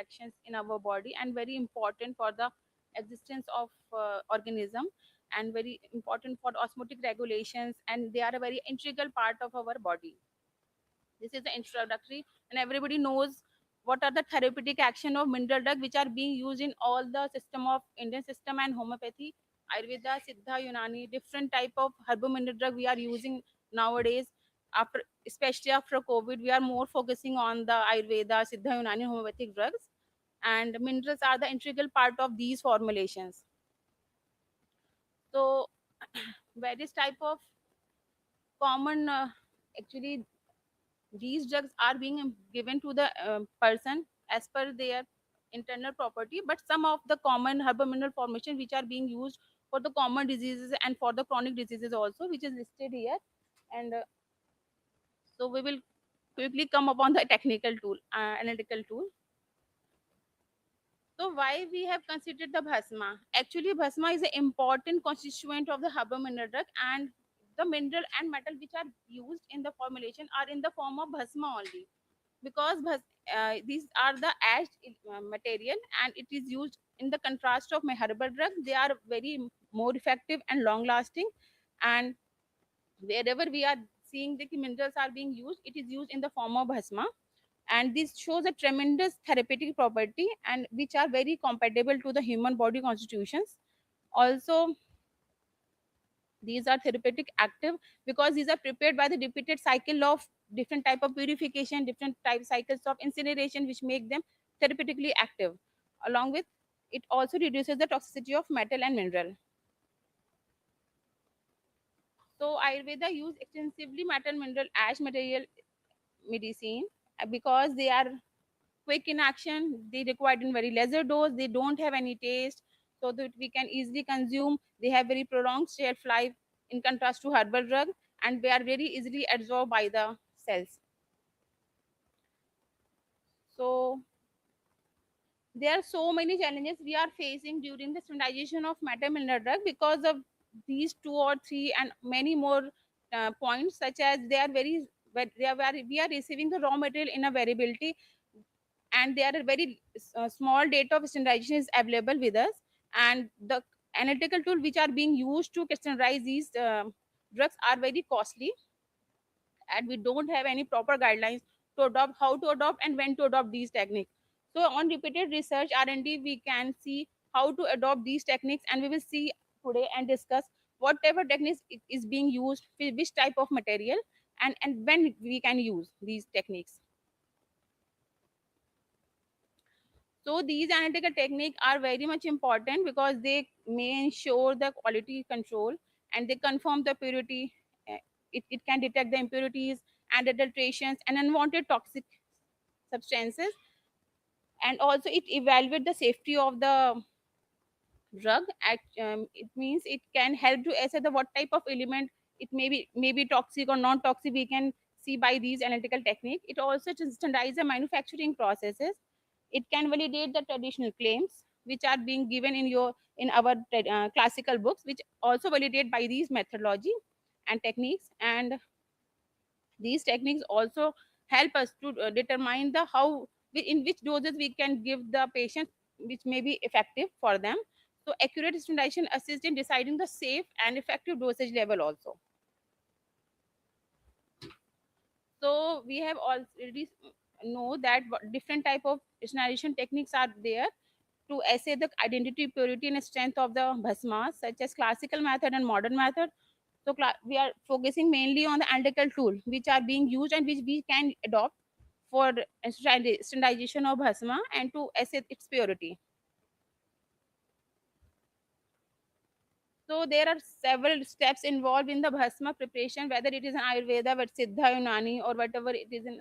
actions in our body and very important for the existence of organism, and very important for osmotic regulations, and they are a very integral part of our body. This is the introductory, and everybody knows what are the therapeutic action of mineral drug which are being used in all the system of Indian system and homeopathy, Ayurveda, Siddha, Unani, different type of herbal mineral drug we are using nowadays. After, especially after COVID, we are more focusing on the Ayurveda, Siddha, Unani, homeopathic drugs, and minerals are the integral part of these formulations. So various type of common actually these drugs are being given to the person as per their internal property, but some of the common herbal mineral formation which are being used for the common diseases and for the chronic diseases also, which is listed here. And so we will quickly come upon the technical tool, analytical tool. So why we have considered the bhasma? Actually bhasma is an important constituent of the herbal mineral drug, and the mineral and metal which are used in the formulation are in the form of bhasma only, because these are the ash material, and it is used in the contrast of my herbal drug. They are very more effective and long lasting, and wherever we are seeing the minerals are being used, it is used in the form of bhasma, and this shows a tremendous therapeutic property and which are very compatible to the human body constitutions. Also these are therapeutic active because these are prepared by the repeated cycle of different type of purification, different type cycles of incineration, which make them therapeutically active. Along with it also reduces the toxicity of metal and mineral. So Ayurveda use extensively metal, mineral, ash material medicine because they are quick in action, they required in very lesser dose, they don't have any taste, so that we can easily consume. They have very prolonged shelf life in contrast to herbal drug, and they are very easily absorbed by the cells. So there are so many challenges we are facing during the standardization of metal mineral drug because of these two or three and many more points, such as they are very, we are receiving the raw material in a variability, and there are very small data of standardization is available with us, and the analytical tool which are being used to standardize these drugs are very costly, and we don't have any proper guidelines to adopt, how to adopt and when to adopt these techniques. So on repeated research R&D we can see how to adopt these techniques, and we will see today and discuss whatever techniques is being used, which type of material, and when we can use these techniques. So these analytical techniques are very much important because they may ensure the quality control, and they confirm the purity. It can detect the impurities and adulterations and unwanted toxic substances, and also it evaluate the safety of the drug. It means it can help to assess the what type of element it may be toxic or non-toxic. We can see by these analytical technique. It also standardize the manufacturing processes. It can validate the traditional claims which are being given in our classical books, which also validate by these methodology and techniques. And these techniques also help us to determine the how in which doses we can give the patient which may be effective for them. So accurate standardization assists in deciding the safe and effective dosage level also. So we have already know that different type of standardization techniques are there to assay the identity, purity, and strength of the bhasmas, such as classical method and modern method. So we are focusing mainly on the analytical tool which are being used and which we can adopt for standardization of bhasma and to assess its purity. So there are several steps involved in the bhasma preparation, whether it is an Ayurveda, but Siddha, Unani, or whatever it is in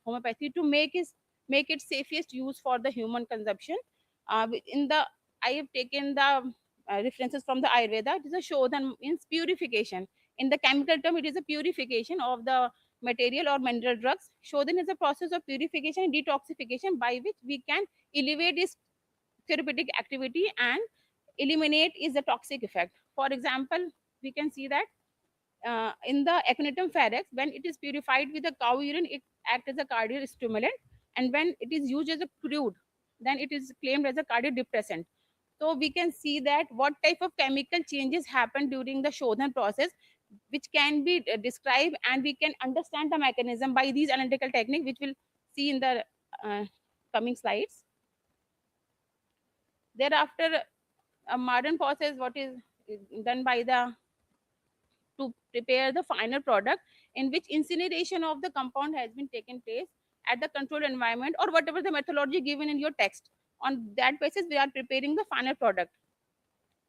homeopathy, to make it safest use for the human consumption. In the I have taken the references from the Ayurveda. It is a shodhan, means purification. In the chemical term, it is a purification of the material or mineral drugs. Shodhan is a process of purification and detoxification by which we can elevate its therapeutic activity and eliminate is the toxic effect. For example, we can see that in the Aconitum ferex, when it is purified with the cow urine, it acts as a cardiac stimulant, and when it is used as a crude, then it is claimed as a cardiodepressant. So we can see that what type of chemical changes happen during the Shodhan process, which can be described, and we can understand the mechanism by these analytical technique, which we'll see in the uh, coming slides. Thereafter, a modern process, what is done by the to prepare the final product, in which incineration of the compound has been taken place at the controlled environment, or whatever the methodology given in your text. On that basis, we are preparing the final product,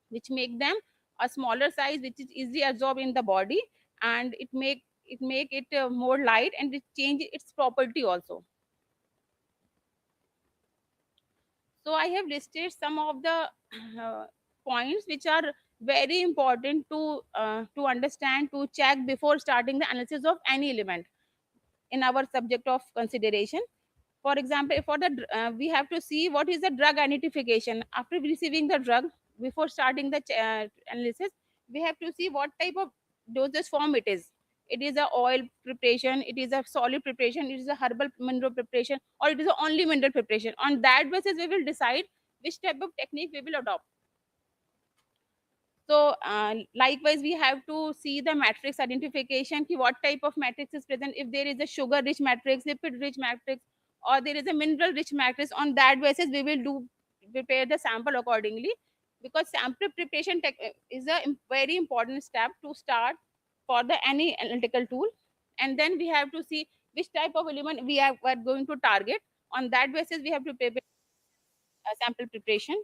which make them a smaller size, which is easily absorbed in the body, and it make it more light, and it change its property also. So I have listed some of the uh, points which are very important to understand, to check before starting the analysis of any element in our subject of consideration. For example, for the we have to see what is the drug identification. After receiving the drug, before starting the analysis, we have to see what type of dosage form it is. It is a oil preparation, it is a solid preparation, it is a herbal mineral preparation, or it is a only mineral preparation. On that basis, we will decide which type of technique we will adopt. So likewise, we have to see the matrix identification, ki what type of matrix is present. If there is a sugar rich matrix, lipid rich matrix, or there is a mineral rich matrix, on that basis we will do prepare the sample accordingly. Because sample preparation is a very important step to start for the any analytical tool. And then we have to see which type of element we are going to target. On that basis, we have to prepare sample preparation.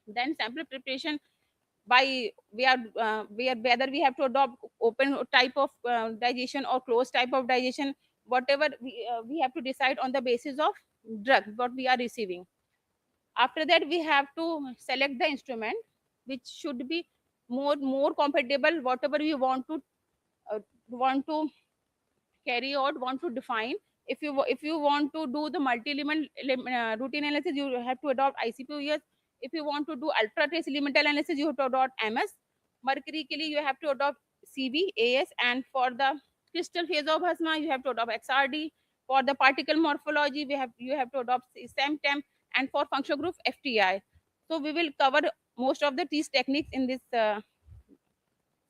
Then sample preparation, by we are whether we have to adopt open type of digestion or closed type of digestion, whatever we have to decide on the basis of drug what we are receiving. After that, we have to select the instrument which should be more compatible, whatever we want to carry out, want to define. If you want to do the routine analysis, you have to adopt ICP-US. If you want to do ultra trace elemental analysis, you have to adopt MS. Mercury you have to adopt CVAS. And for the crystal phase of Bhasma, you have to adopt XRD. For the particle morphology, you have to adopt SEMTEM. And for functional group, FTI. So we will cover most of these techniques in this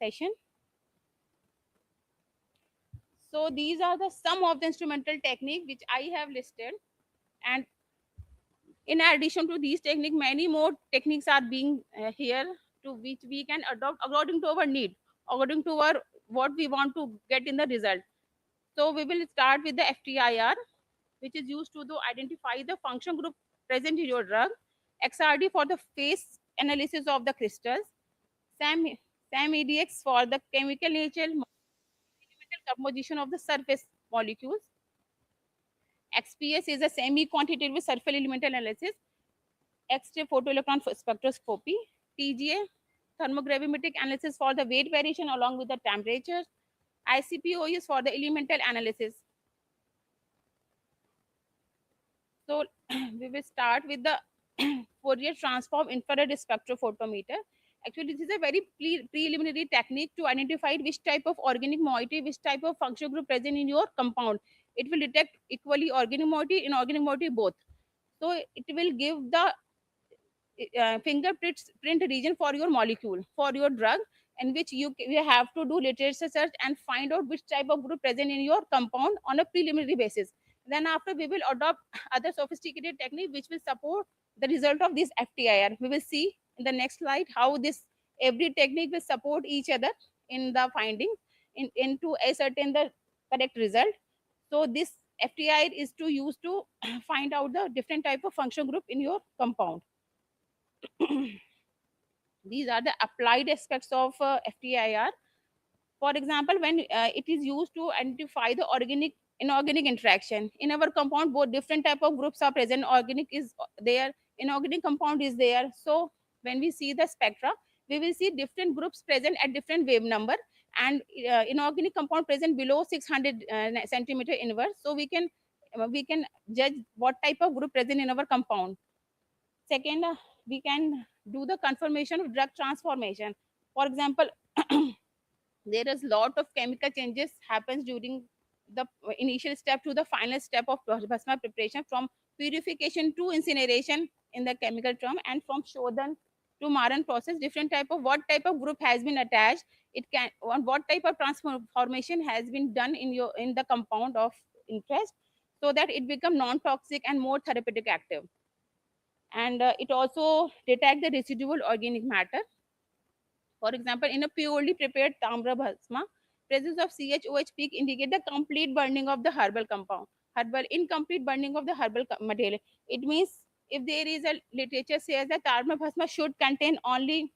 session. So these are the some of the instrumental technique which I have listed. And in addition to these technique, many more techniques are being here, to which we can adopt according to our need, according to our what we want to get in the result. So we will start with the FTIR, which is used to identify the function group present in your drug. XRD for the phase analysis of the crystals. SAM, SAM-EDX for the chemical nature, elemental composition of the surface molecules. XPS is a semi-quantitative surface elemental analysis. X-ray photoelectron spectroscopy. TGA, thermogravimetric analysis for the weight variation along with the temperature. ICP-OS for the elemental analysis. So we will start with the Fourier transform infrared spectrophotometer. Actually, this is a very preliminary technique to identify which type of organic moiety, which type of functional group present in your compound. It will detect equally organic moiety, inorganic moiety both. So it will give the fingerprint print region for your molecule, for your drug, in which you have to do literature search and find out which type of group present in your compound on a preliminary basis. Then after, we will adopt other sophisticated technique which will support the result of this FTIR. We will see in the next slide how this every technique will support each other in the finding, into ascertain the correct result. So this FTIR is to use to find out the different type of function group in your compound. These are the applied aspects of FTIR. For example, when it is used to identify the organic inorganic interaction in our compound, both different type of groups are present. Organic is there, inorganic compound is there. So when we see the spectra, we will see different groups present at different wave number, and inorganic compound present below 600 centimeter inverse. So we can judge what type of group present in our compound. Second, we can do the confirmation of drug transformation. For example, there is lot of chemical changes happens during the initial step to the final step of plasma preparation, from purification to incineration in the chemical term, and from Shodhan to Maran process, different type of what type of group has been attached. It can what type of transformation has been done in the compound of interest, so that it become non-toxic and more therapeutic active. And it also detect the residual organic matter. For example, in a purely prepared Tamra Bhasma, presence of CHOH peak indicate the complete burning of the herbal compound. Herbal incomplete burning of the herbal material. It means if there is a literature says that Tamra Bhasma should contain only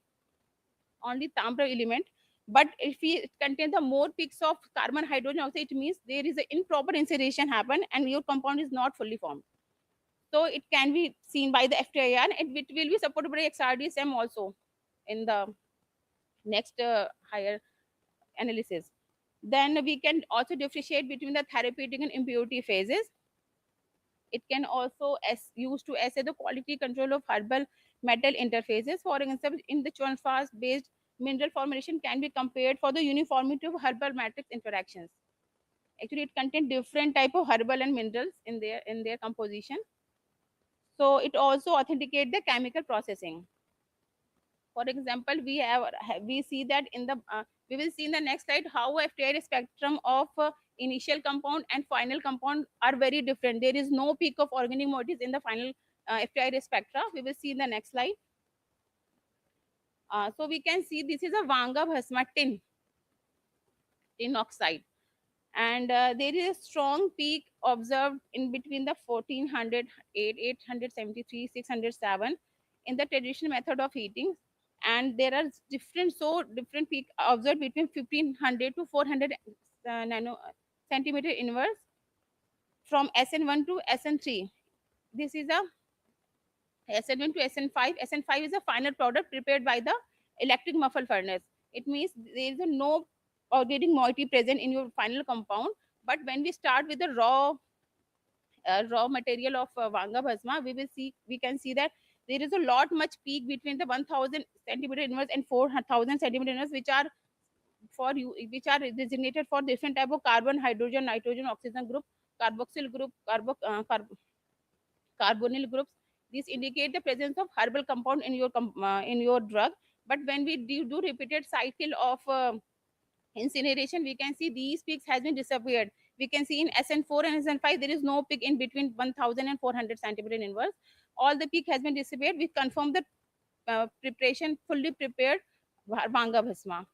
Tamra element, but if it contains the more peaks of carbon hydrogen also, it means there is an improper incineration happen and your compound is not fully formed. So it can be seen by the FTIR, and it will be supported by XRDSM also in the next higher analysis. Then we can also differentiate between the therapeutic and impurity phases. It can also used to assess the quality control of herbal metal interfaces. For example, in the Chonfas based mineral formulation can be compared for the uniformity of herbal matrix interactions. Actually, it contains different type of herbal and minerals in their composition. So it also authenticate the chemical processing. For example, we see that in the we will see in the next slide how FTI spectrum of initial compound and final compound are very different. There is no peak of organic moieties in the final FTI spectra. We will see in the next slide. So we can see this is a Vanga Bhasma tin oxide, and there is a strong peak observed in between the 1408, 873, 607 in the traditional method of heating. And there are different peak observed between 1500 to 400 nano centimeter inverse from SN1 to SN3. This is a SN1 to SN5. SN5 is a final product prepared by the electric muffle furnace. It means there is no organic moiety present in your final compound. But when we start with the raw material of Vanga Bhasma, we can see that there is a lot much peak between the 1000 centimeter inverse and 4000 centimeter inverse, which are designated for different type of carbon, hydrogen, nitrogen, oxygen group, carboxyl group, carbonyl groups. These indicate the presence of herbal compound in your drug. But when we do repeated cycle of incineration, we can see these peaks has been disappeared. We can see in SN4 and SN5 there is no peak in between 1000 and 400 centimeter inverse. All the peak has been disappeared. We confirm the preparation fully prepared Vanga Bhasma.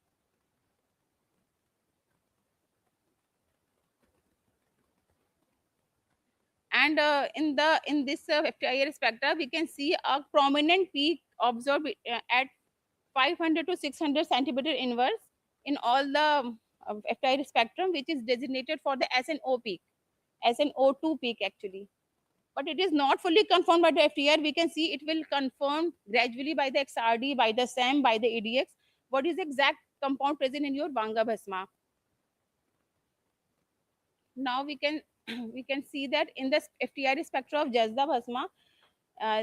And in this FTIR spectra, we can see a prominent peak observed at 500 to 600 centimeter inverse in all the FTIR spectrum, which is designated for the SNO peak, SNO2 peak actually. But it is not fully confirmed by the FTIR. We can see it will confirm gradually by the XRD, by the SEM, by the EDX. What is the exact compound present in your Vanga Bhasma? Now we can we can see that in the FTIR spectra of Jazda Bhasma,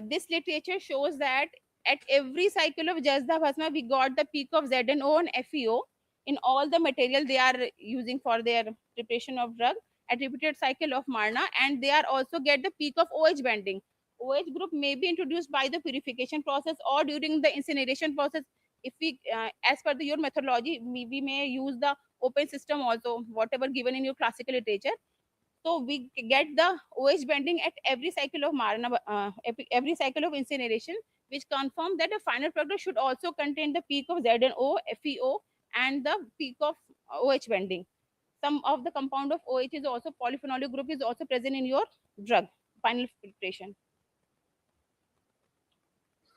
this literature shows that at every cycle of Jazda Bhasma, we got the peak of ZNO and FeO in all the material they are using for their preparation of drug at repeated cycle of Marna, and they are also get the peak of OH bending. OH group may be introduced by the purification process or during the incineration process. If we, as per your methodology, we may use the open system also, whatever given in your classical literature. So we get the OH bending at every cycle of Marana, every cycle of incineration, which confirm that the final product should also contain the peak of ZNO, FeO, and the peak of OH bending. Some of the compound of OH is also polyphenolic group is also present in your drug final filtration.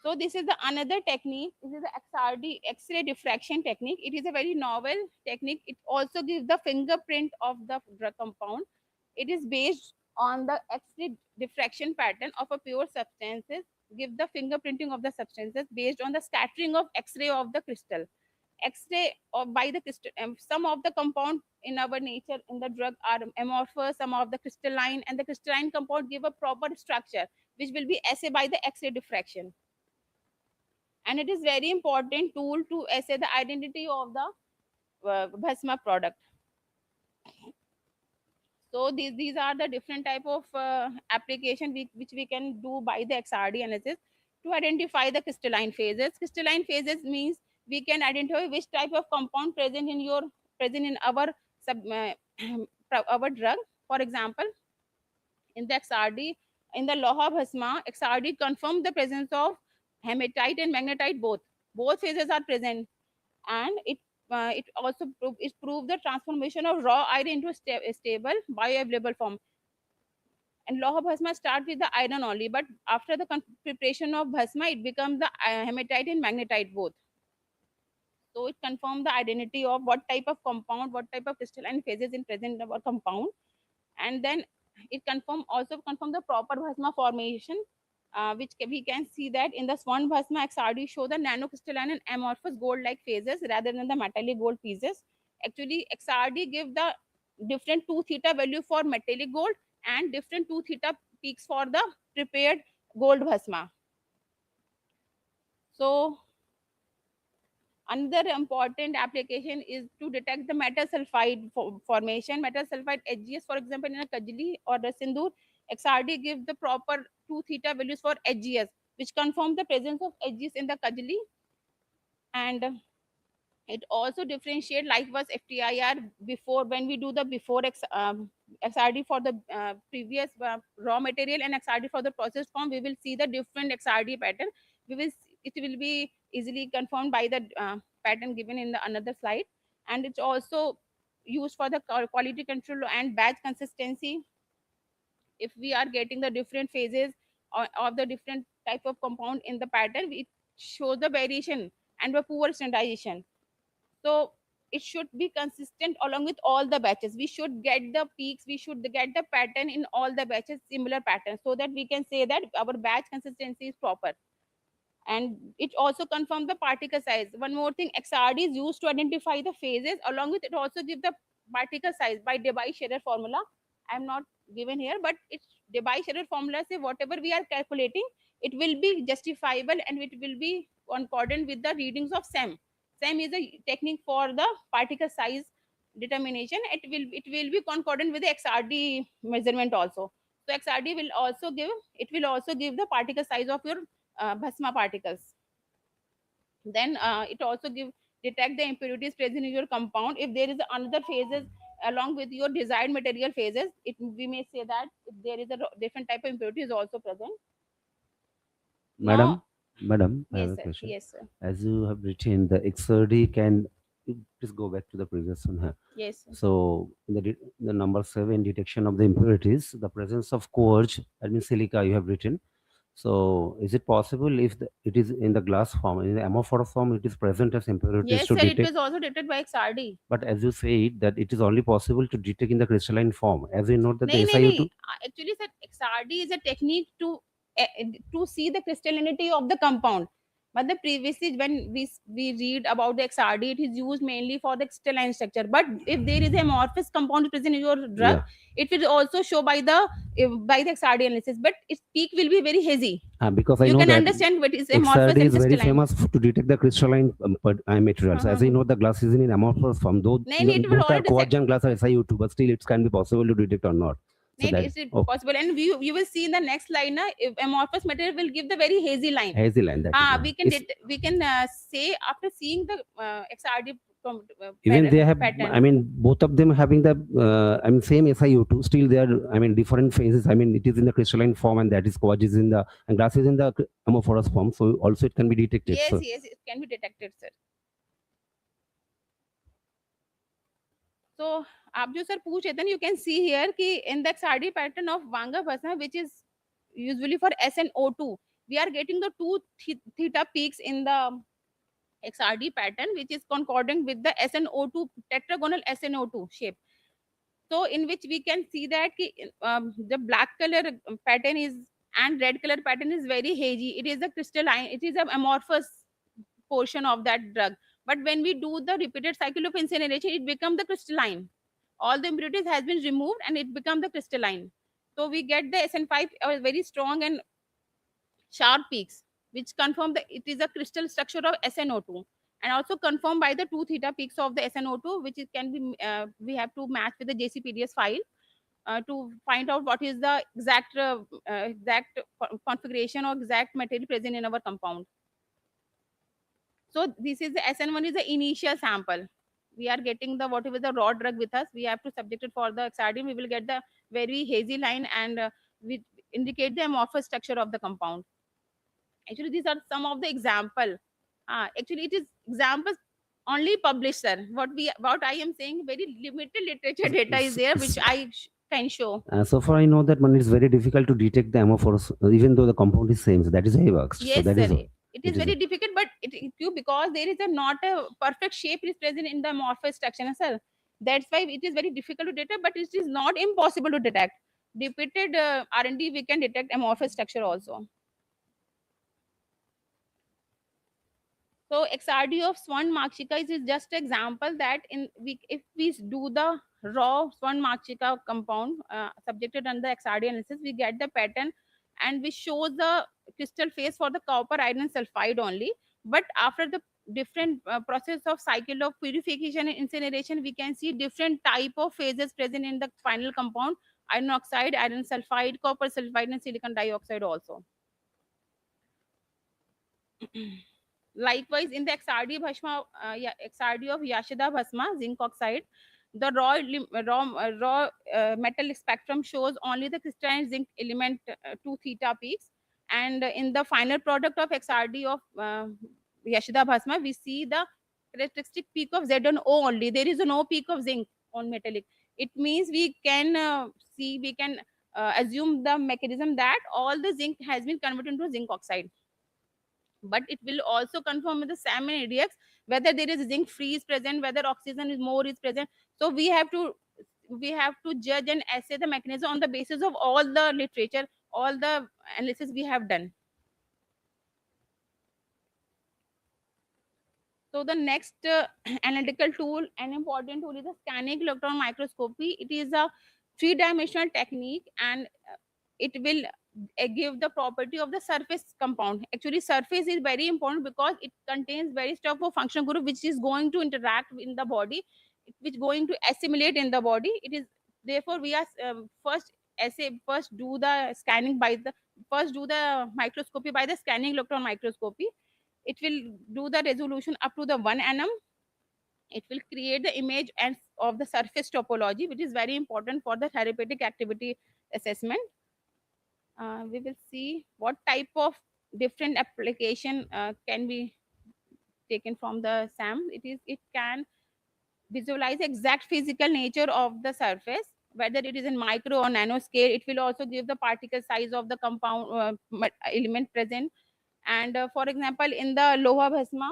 So this is the another technique. This is the XRD X-ray diffraction technique. It is a very novel technique. It also gives the fingerprint of the drug compound. It is based on the X-ray diffraction pattern of a pure substances. Give the fingerprinting of the substances based on the scattering of X-ray of the crystal. X-ray or by the crystal. Some of the compound in our nature in the drug are amorphous. Some of the crystalline, and the crystalline compound give a proper structure, which will be assayed by the X-ray diffraction. And it is very important tool to assess the identity of the Bhasma product. So these are the different type of application which we can do by the XRD analysis to identify the crystalline phases. Crystalline phases means we can identify which type of compound present in our our drug. For example, in the XRD, in the Loha Bhasma, XRD confirmed the presence of hematite and magnetite both. Both phases are present, and it also it proved the transformation of raw iron into a stable bioavailable form. And Loha Bhasma start with the iron only, but after the preparation of Bhasma, it becomes the hematite and magnetite both. So it confirmed the identity of what type of compound, what type of crystalline phases in present in our compound. And then it also confirm the proper Bhasma formation, which we can see that in the Swan Bhasma XRD show the nanocrystalline and amorphous gold-like phases rather than the metallic gold pieces. Actually, XRD give the different 2 theta value for metallic gold and different 2 theta peaks for the prepared gold Bhasma. So another important application is to detect the metal sulfide formation. Metal sulfide HGS, for example, in a Kajli or the Sindoor, XRD gives the proper 2 theta values for HGS, which confirm the presence of HGS in the Kajli. And it also differentiate likewise FTIR before when we do the XRD for the previous raw material and XRD for the processed form. We will see the different XRD pattern. It will be easily confirmed by the pattern given in the another slide, and it's also used for the quality control and batch consistency. If we are getting the different phases of the different type of compound in the pattern, it shows the variation and the poor standardization. So it should be consistent along with all the batches. We should get the peaks, we should get the pattern in all the batches, similar patterns, so that we can say that our batch consistency is proper. And it also confirms the particle size. One more thing, XRD is used to identify the phases. Along with it also give the particle size by Debye-Scherrer formula. I'm not given here, but it's Debye-Scherrer formula say whatever we are calculating, it will be justifiable and it will be concordant with the readings of SEM. SEM is a technique for the particle size determination. It will be concordant with the XRD measurement also. So XRD will also give the particle size of your Bhasma particles. Then it also detect the impurities present in your compound. If there is another phases along with your desired material phases, we may say that if there is a different type of impurities also present. Now, Madam, madam, I have yes, a sir. question. Yes, sir. As you have written, the XRD can, please go back to the previous one. Huh? Yes, sir. So, in the number 7, detection of the impurities, the presence of coarse, that means silica, you have written. So, is it possible if it is in the glass form, in the amorphous form, it is present as impurities Yes, to sir. It detect? was also detected by XRD. But as you said, that it is only possible to detect in the crystalline form. As we know that नहीं the नहीं नहीं SiO2, Actually, sir, XRD is a technique to see the crystallinity of the compound. But the previously when we read about the XRD, it is used mainly for the crystalline structure. But if there is a amorphous compound present in your drug, yeah. it will also show by the XRD analysis. But its peak will be very hazy. Because I You know can that understand what is amorphous XRD and is very crystalline. famous to detect the crystalline materials. As I know, the glass is in amorphous form, though नहीं नहीं it will both are already quartz and glass are SiO2, but still it can be possible to detect or not. So It that, is it oh, possible, and you will see in the next line. If amorphous material will give the very hazy line. hazy line, that is. We can say after seeing the XRD Even they have, I pattern. mean, both of them having the, same SiO2, still they are, different phases. It is in the crystalline form, and that is quartz is in the, and glass is in the amorphous form. So also it can be detected. Yes, So, yes, it can be detected, sir. So आप जो sir पूछ रहे थे ना, you can see here कि in the XRD pattern of Wanga Bhasma, which is usually for SNO2, we are getting the two theta peaks in the XRD pattern, which is concordant with the SNO2 tetragonal SNO2 shape. So in which we can see that the black color pattern is and red color pattern is very hazy. It is a crystalline, it is an amorphous portion of that drug. But when we do the repeated cycle of incineration, it becomes the crystalline. All the impurities has been removed and it becomes the crystalline. So we get the SN5 very strong and sharp peaks, which confirm that it is a crystal structure of SNO2, and also confirmed by the 2 theta peaks of the SNO2, which can be we have to match with the JCPDS file. to find out what is the exact configuration or exact material present in our compound. So this is the SN1 is the initial sample. We are getting the whatever the raw drug with us. We have to subject it for the XRD. We will get the very hazy line, and we indicate the amorphous structure of the compound. Actually, these are some of the example. Actually, it is examples only published, sir. What I am saying, very limited literature data is S- there, which s- I can show. So far, I know that man, it's very difficult to detect the amorphous, even though the compound is same. So that is how it works. So Yes, that sir. is It is it is. very difficult, but it too, because there is a not a perfect shape is present in the amorphous structure, sir. That's why it is very difficult to detect, but it is not impossible to detect. Repeated R&D, we can detect amorphous structure also. So XRD of Swan Marksika is just an example that if we do the raw Swan Marksika compound subjected under XRD analysis, we get the pattern, and we show the crystal phase for the copper iron sulfide only. But after the different process of cycle of purification and incineration, we can see different type of phases present in the final compound: iron oxide, iron sulfide, copper sulfide, and silicon dioxide also. Likewise, in the XRD Bhasma, XRD of Yashida Bhasma, zinc oxide, the raw metal spectrum shows only the crystalline zinc element 2 theta peaks. And in the final product of XRD of Yashida Bhasma, we see the characteristic peak of Z1O only. There is no peak of zinc on metallic. It means we can assume the mechanism that all the zinc has been converted into zinc oxide. But it will also confirm with the SAM and ADX whether there is zinc free is present, whether oxygen is more is present. So we have to judge and assay the mechanism on the basis of all the literature, all the analysis we have done. So the next analytical tool, an important tool, is the scanning electron microscopy. It is a three-dimensional technique, and it will give the property of the surface compound. Actually, surface is very important because it contains very stuff of function group which is going to interact in the body, which going to assimilate in the body. It is therefore we are first do the scanning by the first do the microscopy by the scanning electron microscopy. It will do the resolution up to the 1 nm. It will create the image and of the surface topology, which is very important for the therapeutic activity assessment. We will see what type of different application can be taken from the SAM. It can visualize exact physical nature of the surface, whether it is in micro or nano scale. It will also give the particle size of the compound element present. And for example, in the Loha Bhasma,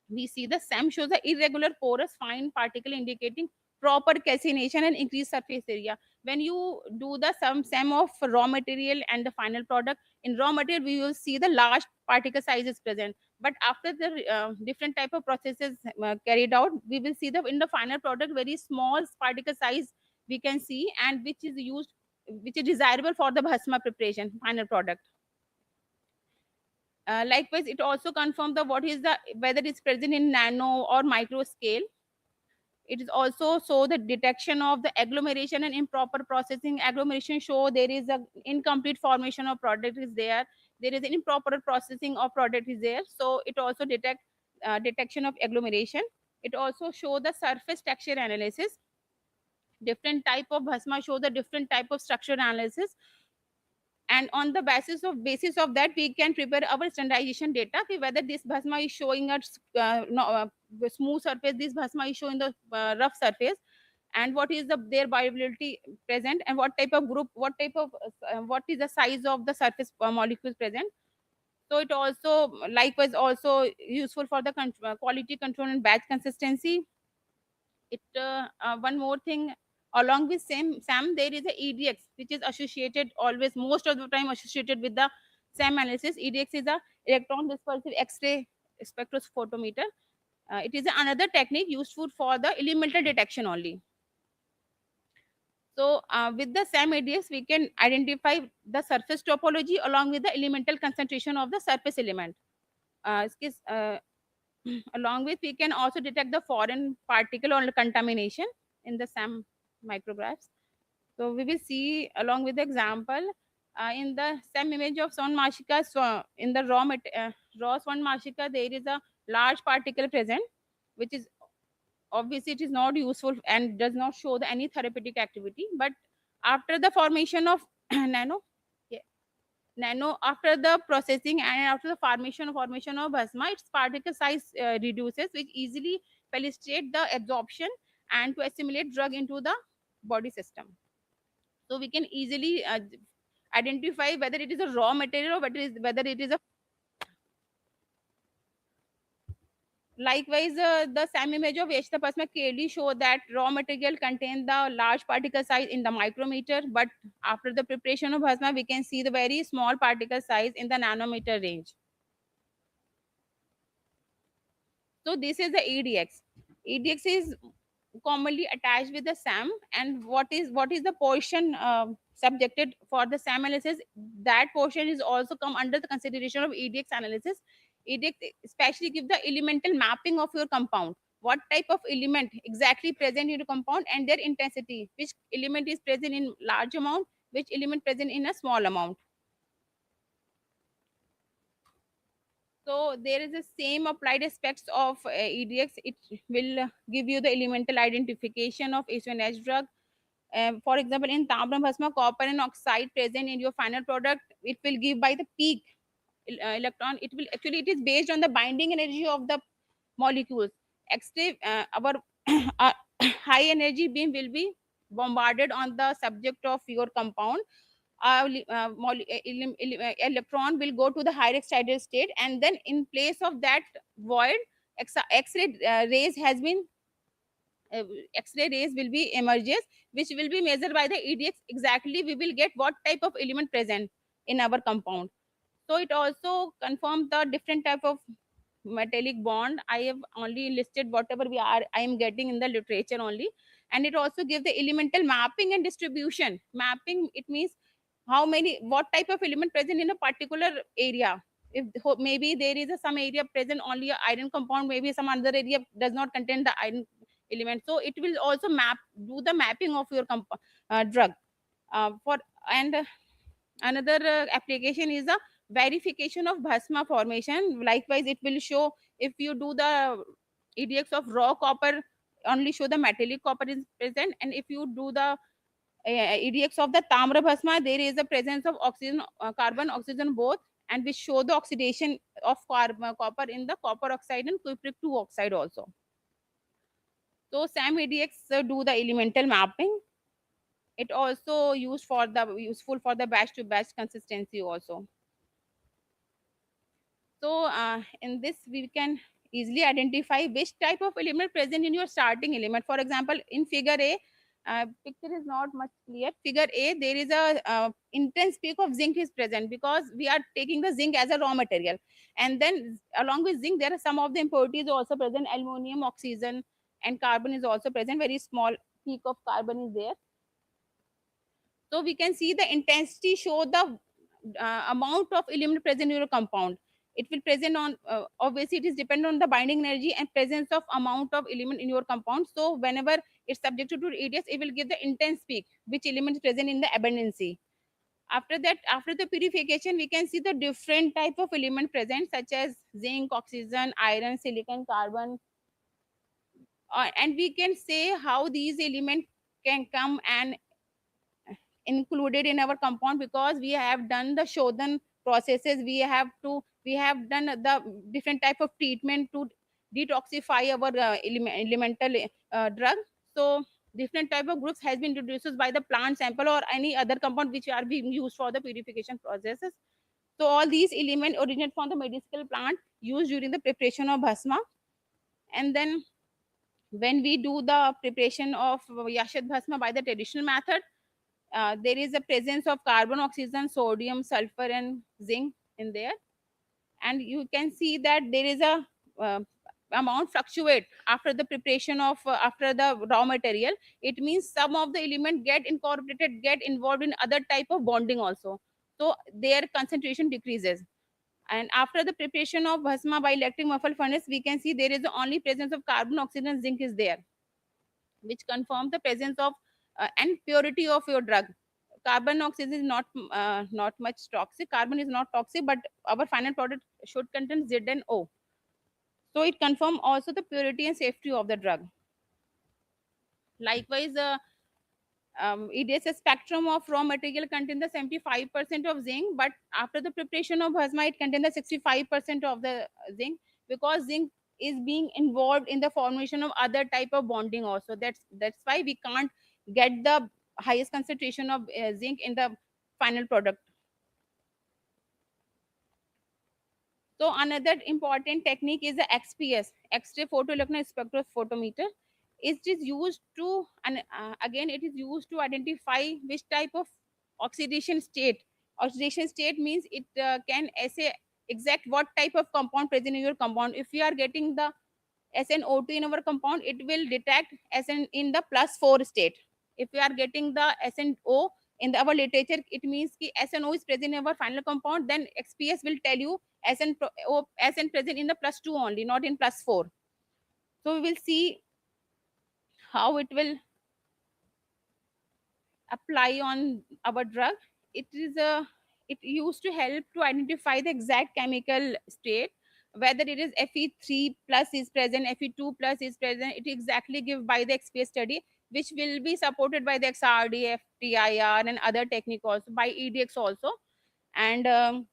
we see the SEM shows the irregular porous fine particle indicating proper calcination and increased surface area. When you do the sum SEM of raw material and the final product, in raw material we will see the large particle size is present. But after the different type of processes carried out, we will see the in the final product very small particle size we can see, and which is desirable for the bhasma preparation final product. Likewise, it also confirms the what is the whether it's present in nano or micro scale. It is also so the detection of the agglomeration and improper processing. Agglomeration show there is a incomplete formation of product is there. There is an improper processing of product is there. So it also detect detection of agglomeration. It also show the surface texture analysis. Different type of bhasma show the different type of structure analysis, and on the basis of that we can prepare our standardization data, whether this bhasma is showing a no, smooth surface, this bhasma is showing the rough surface, and what is the their viability present, and what type of group, what is the size of the surface molecules present. So it also likewise also useful for the quality control and batch consistency. It One more thing, along with same SAM, there is a EDX which is associated always most of the time associated with the SAM analysis. EDX is a electron dispersive X-ray spectrophotometer. It is another technique useful for the elemental detection only. So with the SAM EDX, we can identify the surface topology along with the elemental concentration of the surface element. Along with, we can also detect the foreign particle or contamination in the SAM micrographs. So we will see along with the example in the same image of Swan Mashika. So in the raw Swan Mashika, there is a large particle present, which is obviously it is not useful and does not show the any therapeutic activity. But after the formation of nano, yeah, nano after the processing and after the formation of plasma, its particle size reduces, which easily facilitate the absorption and to assimilate drug into the body system. So we can easily identify whether it is a raw material or whether it is a. Likewise, the same image of Yeshtapasma clearly show that raw material contain the large particle size in the micrometer, but after the preparation of plasma, we can see the very small particle size in the nanometer range. So this is the EDX. EDX is commonly attached with the SAM, and what is the portion subjected for the SAM analysis? That portion is also come under the consideration of EDX analysis. EDX especially give the elemental mapping of your compound. What type of element exactly present in your compound and their intensity? Which element is present in large amount? Which element present in a small amount? So there is the same applied aspects of EDX. It will give you the elemental identification of H1H drug. For example, in Tambram Bhasma, copper and oxide present in your final product, it will give by the peak electron. It will actually it is based on the binding energy of the molecules. X-ray, our high energy beam will be bombarded on the subject of your compound. Electron will go to the higher excited state, and then in place of that void, X-ray rays has been X-ray rays will be emerges, which will be measured by the EDX. Exactly, we will get what type of element present in our compound. So it also confirms the different type of metallic bond. I have only listed whatever I am getting in the literature only. And it also gives the elemental mapping and distribution. Mapping, it means how many what type of element present in a particular area. If maybe there is some area present only a iron compound, maybe some other area does not contain the iron element, so it will also do the mapping of your drug for. And another application is the verification of bhasma formation. Likewise, it will show if you do the EDX of raw copper, only show the metallic copper is present, and if you do the EDX of the tamra bhasma, there is a presence of oxygen, carbon, oxygen both, and which show the oxidation of copper in the copper oxide and cupric 2 oxide also. So SAM EDX do the elemental mapping. It also useful for the batch to batch consistency also. So in this we can easily identify which type of element present in your starting element. For example, in figure A, picture is not much clear. Figure A, there is a intense peak of zinc is present because we are taking the zinc as a raw material, and then along with zinc there are some of the impurities also present. Aluminum, oxygen, and carbon is also present. Very small peak of carbon is there. So we can see the intensity show the amount of element present in your compound. It will present on obviously it is depend on the binding energy and presence of amount of element in your compound. So whenever it's subjected to EDS, it will give the intense peak which element is present in the abundancy. After that, after the purification, we can see the different type of element present, such as zinc, oxygen, iron, silicon, carbon, and we can say how these elements can come and included in our compound, because we have done the Shodhan processes. We have done the different type of treatment to detoxify our elemental drug. So different type of groups has been introduced by the plant sample or any other compound which are being used for the purification processes. So all these elements originate from the medicinal plant used during the preparation of bhasma. And then when we do the preparation of yashad bhasma by the traditional method, there is a presence of carbon, oxygen, sodium, sulfur, and zinc in there. And you can see that there is a uh, amount fluctuate after the preparation of after the raw material. It means some of the element get incorporated, get involved in other type of bonding also, so their concentration decreases. And after the preparation of bhasma by electric muffle furnace, we can see there is the only presence of carbon, oxygen, zinc is there, which confirms the presence of and purity of your drug. Carbon oxide is not much toxic. Carbon is not toxic, but our final product should contain Z and O. So it confirm also the purity and safety of the drug. Likewise, it is a spectrum of raw material contain the 75% of zinc, but after the preparation of plasma, it contains the 65% of the zinc, because zinc is being involved in the formation of other type of bonding also. That's why we can't get the highest concentration of zinc in the final product. So another important technique is the XPS, X-ray photoelectron spectrophotometer. It is used to, and again, it is used to identify which type of oxidation state. Oxidation state means it can say exact what type of compound present in your compound. If you are getting the SnO2 in our compound, it will detect Sn in the +4 state. If we are getting the SnO in our literature, it means ki SnO is present in our final compound, then XPS will tell you Sn present in the +2 only, not in +4. So we will see how it will apply on our drug. It is a it used to help to identify the exact chemical state, whether it is Fe3 plus is present, Fe2 plus is present. It exactly give by the XPS study, which will be supported by the XRD, FTIR, and other technique also by EDX also. And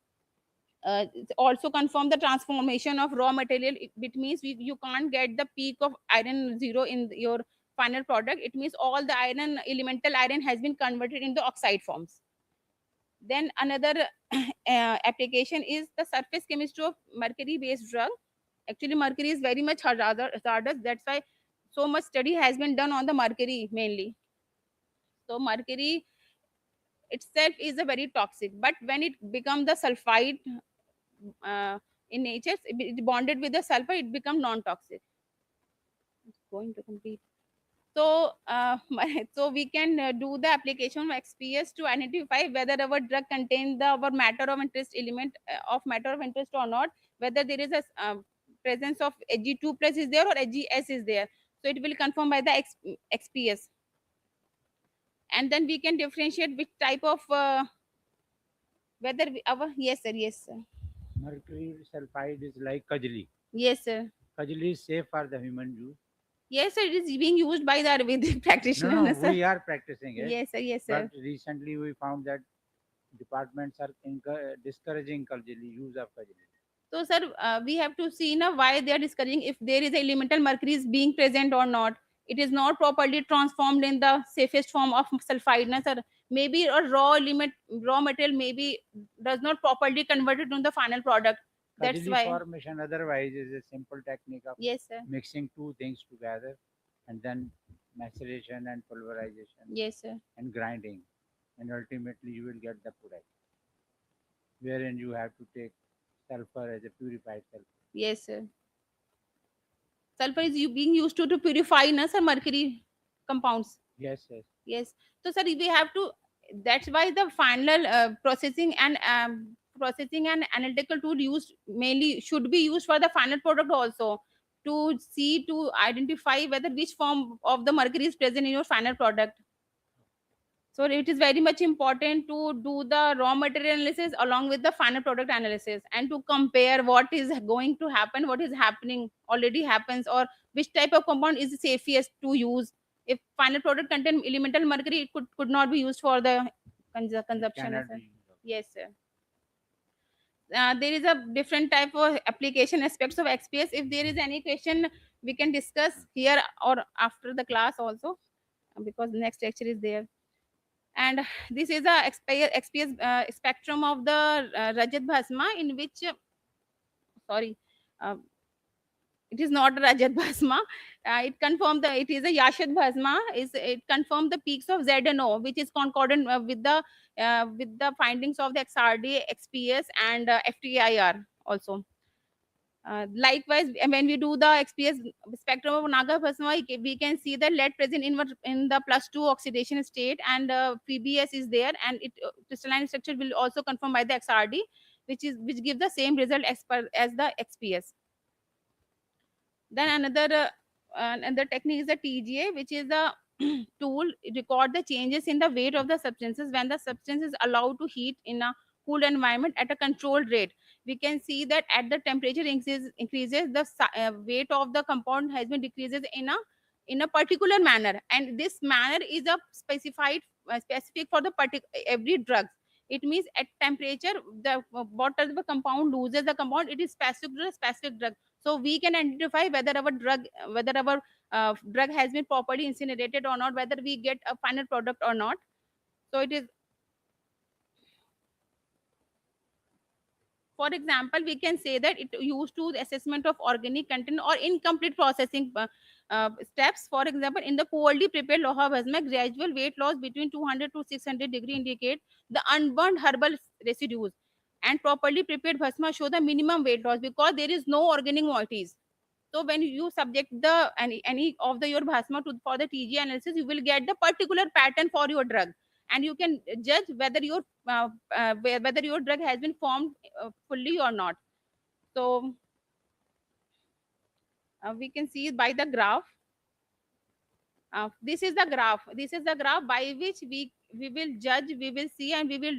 it also confirm the transformation of raw material. It means you can't get the peak of iron zero in your final product. It means all the iron, elemental iron, has been converted into oxide forms. Then another application is the surface chemistry of mercury based drug. Actually, mercury is very much hazardous. That's why so much study has been done on the mercury mainly. So mercury itself is a very toxic, but when it becomes the sulfide uh, in nature, it bonded with the sulfur, it becomes non-toxic. It's going to complete. So, so we can do the application of XPS to identify whether our drug contains the our matter of interest element of matter of interest or not, whether there is a presence of Ag2 plus is there or Ags is there. So it will confirm by the XPS, and then we can differentiate which type of whether our, yes sir, yes sir, Mercury sulfide is like kajli. yes sir, Kajli is safe for the human use. yes sir. It is being used by the Ayurvedic No, practitioner, no, sir. we are practicing it. Yes sir, yes But sir. recently we found that departments are discouraging kajli, use of kajli. So, sir, we have to see now why they are discouraging if there is a elemental mercury is being present or not. It is not properly transformed in the safest form of sulfide, na, sir. Maybe a raw material maybe does not properly converted to the final product. That's Kajli why. formation otherwise is a simple technique of Yes, sir. mixing two things together and then maceration and pulverization Yes, sir. and grinding, and ultimately you will get the product wherein you have to take sulfur as a purified sulfur. Yes, sir. Sulfur is being used to purify, na, sir, mercury compounds. Yes, yes. Yes. So, sir, we have to. That's why the final processing and analytical tool used mainly should be used for the final product also, to see, to identify whether which form of the mercury is present in your final product. So it is very much important to do the raw material analysis along with the final product analysis, and to compare what is going to happen, what is happening already happens, or which type of compound is safest to use. If final product contain elemental mercury, it could not be used for the It consumption, cannot sir. be used. Yes, sir. There is a different type of application aspects of XPS. If there is any question, we can discuss here or after the class also, because next lecture is there. And this is a XPS spectrum of the Rajat Bhasma, in which sorry, uh, it is not Rajat Bhasma. It confirmed the it is a Yashat Bhasma. Is it confirmed the peaks of Z and O, which is concordant with the findings of the XRD, XPS, and FTIR also. Likewise, when we do the XPS spectrum of Naga Bhasma, we can see the lead present in the +2 oxidation state, and PBS is there, and it crystalline structure will also confirm by the XRD, which gives the same result as the XPS. Then another technique is the TGA, which is the tool record the changes in the weight of the substances when the substance is allowed to heat in a cool environment at a controlled rate. We can see that at the temperature increases the weight of the compound has been decreases in a particular manner, and this manner is a specific for the every drugs. It means at temperature the whatever the compound loses the compound, it is specific to a specific drug. So we can identify whether our drug has been properly incinerated or not, whether we get a final product or not. So it is, for example, we can say that it used to the assessment of organic content or incomplete processing steps. For example, in the poorly prepared loha bhasma, gradual weight loss between 200 to 600 degree indicate the unburned herbal residues, and properly prepared bhasma show the minimum weight loss because there is no organic moieties. So when you subject the any of the your bhasma to for the TG analysis, you will get the particular pattern for your drug, and you can judge whether your drug has been formed fully or not. So we can see by the graph. This is the graph. This is the graph by which we will judge, we will see, and we will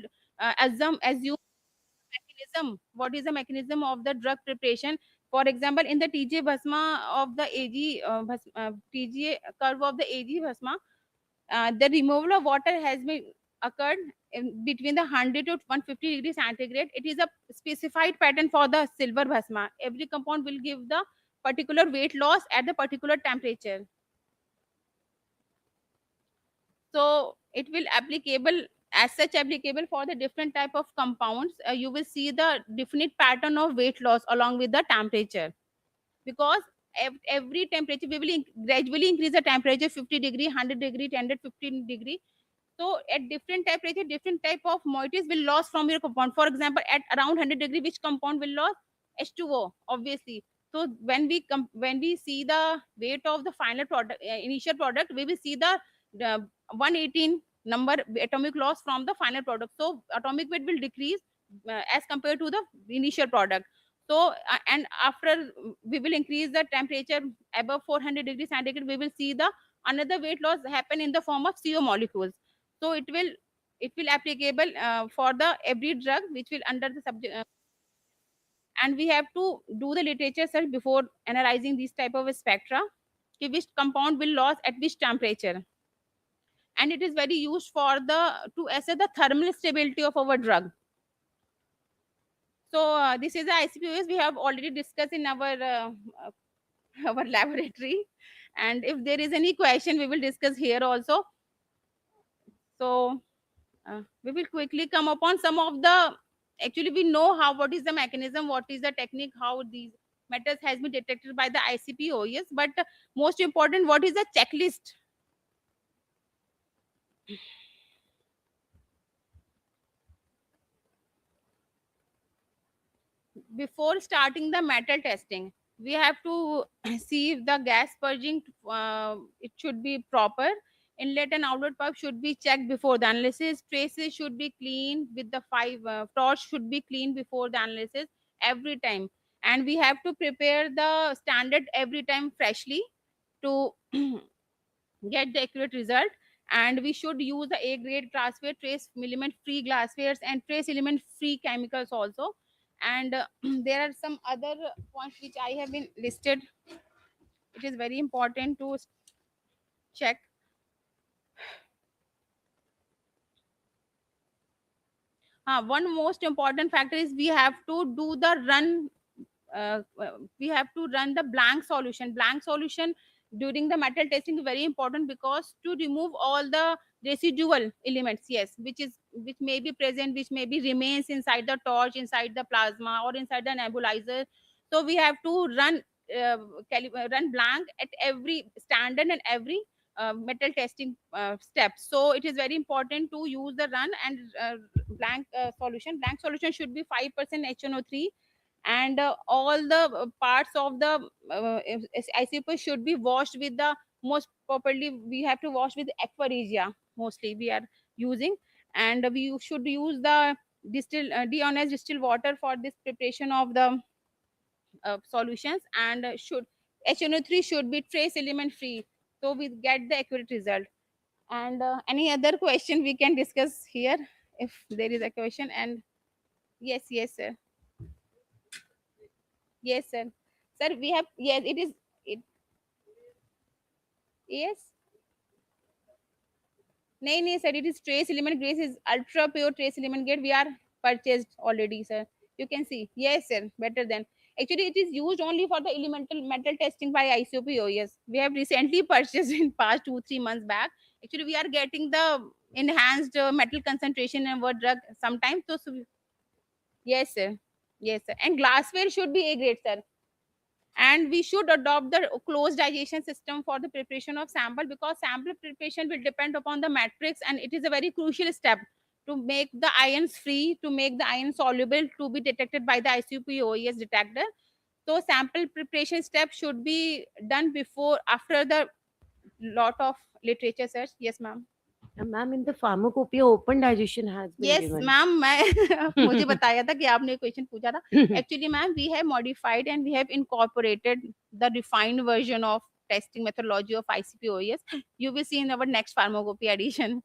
assume mechanism. What is the mechanism of the drug preparation? For example, in the TGA bhasma of the AG TGA curve of the AG bhasma, the removal of water has been occurred between the 100 to 150 degrees centigrade. It is a specified pattern for the silver bhasma. Every compound will give the particular weight loss at the particular temperature. So it will applicable as such applicable for the different type of compounds. You will see the definite pattern of weight loss along with the temperature, because every temperature we will gradually increase the temperature 50 degree, 100 degree, 10 to 15 degree. So at different temperature, different type of moieties will loss from your compound. For example, at around 100 degree, which compound will lose? H2O, obviously. So when we see the weight of the final product, initial product, we will see the 118 number atomic loss from the final product. So atomic weight will decrease as compared to the initial product. So and after we will increase the temperature above 400 degrees centigrade, we will see the another weight loss happen in the form of CO molecules. So it will applicable for the every drug which will under the subject, and we have to do the literature search before analyzing these type of spectra, which compound will lose at which temperature. And it is very used for the to assess the thermal stability of our drug. So this is the ICPOS we have already discussed in our laboratory, and if there is any question we will discuss here also. So we will quickly come upon some of the, actually we know how what is the mechanism, what is the technique, how these metals has been detected by the ICP-OES, but most important, what is the checklist before starting the metal testing? We have to see if the gas purging it should be proper. Inlet and outlet pipe should be checked before the analysis. Traces should be clean with the five torch should be clean before the analysis every time. And we have to prepare the standard every time freshly to get the accurate result. And we should use the A grade glassware, trace element free glasswares, and trace element free chemicals also. And there are some other points which I have been listed. It is very important to check. One most important factor is we have to do the run. We have to run the blank solution. Blank solution during the metal testing is very important because to remove all the residual elements, yes, which may be present, which may be remains inside the torch, inside the plasma, or inside the nebulizer. So we have to run blank at every standard and every metal testing step. So it is very important to use the run and blank solution. Blank solution should be 5% HNO3, and all the parts of the ICP should be washed with the most properly. We have to wash with aqua regia mostly we are using, and we should use the deionized distilled water for this preparation of the solutions. And should HNO3 should be trace element free. so we get the accurate result. And any other question we can discuss here, if there is a question? And yes, yes, sir. Yes, sir. Sir, we have, yes, it is it. Yes. नहीं नहीं sir, it is trace element grade, is ultra pure trace element grade, we are purchased already, sir. You can see, yes sir, better than. Actually it is used only for the elemental metal testing by ICOP. Oh yes, we have recently purchased in past 2 3 months back. Actually we are getting the enhanced metal concentration in our drug sometimes, so yes sir, yes sir. And glassware should be A grade, sir. And we should adopt the closed digestion system for the preparation of sample, because sample preparation will depend upon the matrix, and it is a very crucial step to make the ions free, to make the ions soluble, to be detected by the ICP-OES detector. So sample preparation step should be done before, after the lot of literature search. Yes ma'am. Ma'am, in the pharmacopoeia, open digestion has been Yes given. Ma'am, मैं मुझे बताया था कि आपने question पूछा था. Actually ma'am, we have modified and we have incorporated the refined version of testing methodology of ICP-OES. You will see in our next pharmacopoeia edition.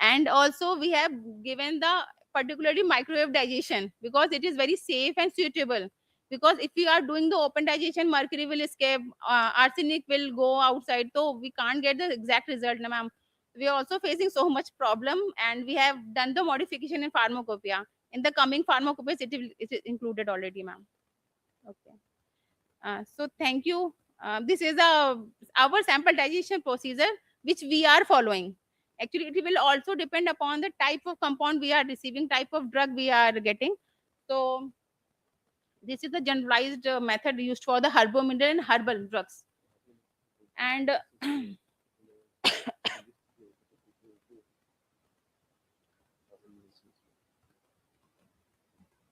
And also we have given the particularly microwave digestion, because it is very safe and suitable. Because if we are doing the open digestion, mercury will escape, arsenic will go outside, so we can't get the exact result, na ma'am. We are also facing so much problem, and we have done the modification in pharmacopoeia. In the coming pharmacopoeias, it is included already, ma'am. Okay. So thank you. This is our sample digestion procedure which we are following. Actually, it will also depend upon the type of compound we are receiving, type of drug we are getting. So this is the generalized method used for the herbomineral and herbal drugs. And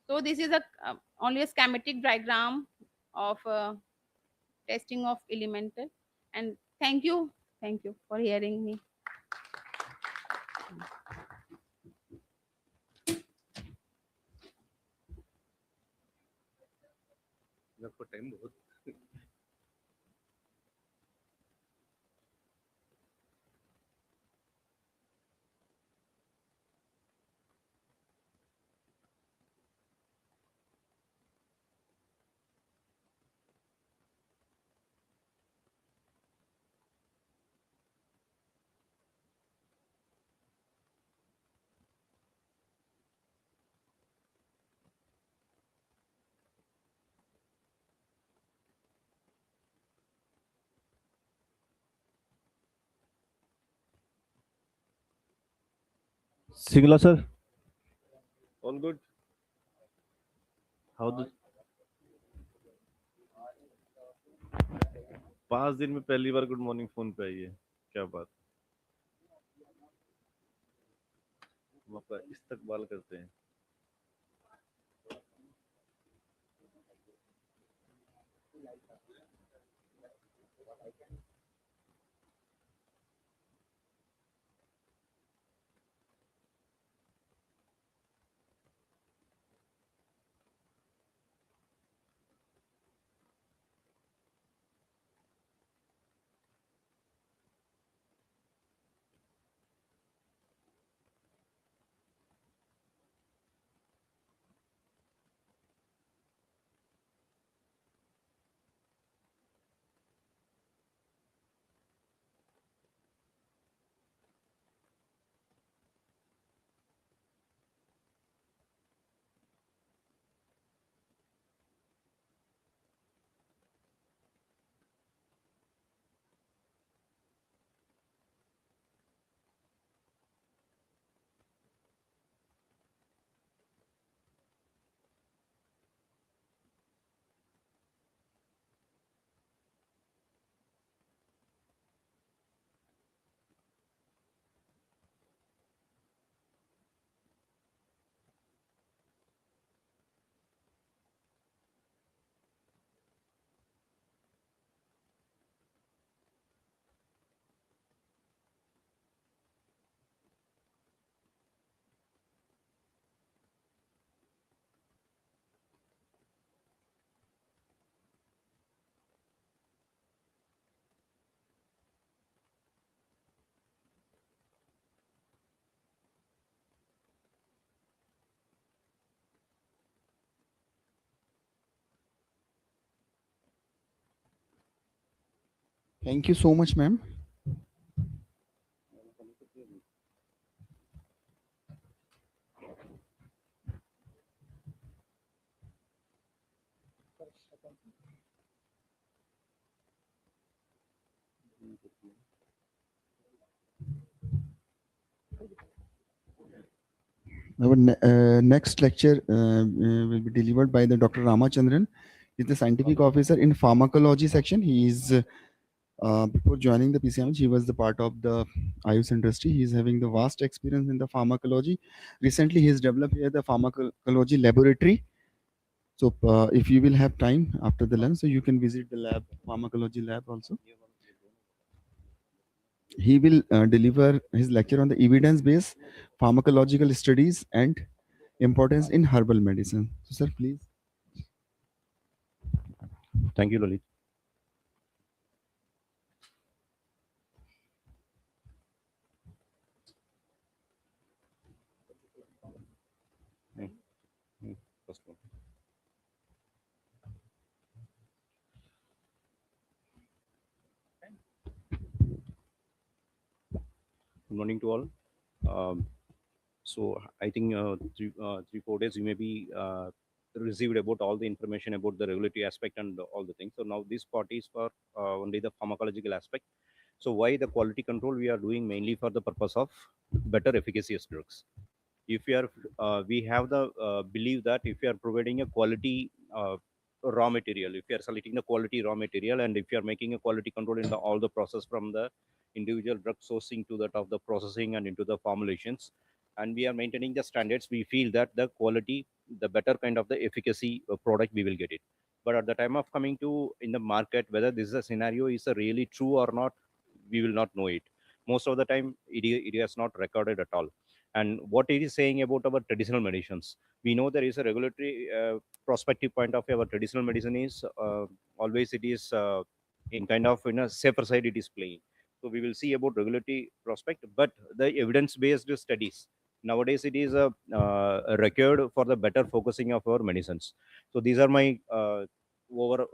so this is a only a schematic diagram of testing of elemental. And thank you for hearing me. आपको time बहुत Sigla sir, all good how the 5 दिन में पहली बार good morning phone पे आई है क्या बात हम आपका इस्तकबाल करते हैं Thank you so much, ma'am. Our next lecture will be delivered by the Dr. Ramachandran. He's the scientific officer in pharmacology section. He is before joining the PCMH, he was the part of the IUS industry. He is having the vast experience in the pharmacology. Recently, he has developed here the pharmacology laboratory. So, if you will have time after the lunch, so you can visit the lab, pharmacology lab also. He will deliver his lecture on the evidence-based pharmacological studies and importance in herbal medicine. So, sir, please. Thank you, Lalit. Hmm, hmm, first one. Good morning to all. Um, so I think 3 4 days you may be received about all the information about the regulatory aspect and all the things. So now this part is for only the pharmacological aspect. So why the quality control we are doing mainly for the purpose of better efficacious drugs. If we are we have the belief that if you are providing a quality raw material, if you are selecting the quality raw material, and if you are making a quality control in the all the process from the individual drug sourcing to that of the processing and into the formulations, and we are maintaining the standards, we feel that the quality, the better kind of the efficacy product we will get it. But at the time of coming to in the market, whether this is a scenario is a really true or not, we will not know it. Most of the time it is not recorded at all. And what it is saying about our traditional medicines, we know there is a regulatory prospective point of view. Our traditional medicine is always it is in kind of in a safer side it is playing. So we will see about regulatory prospect, but the evidence based studies nowadays it is a record for the better focusing of our medicines. So these are my over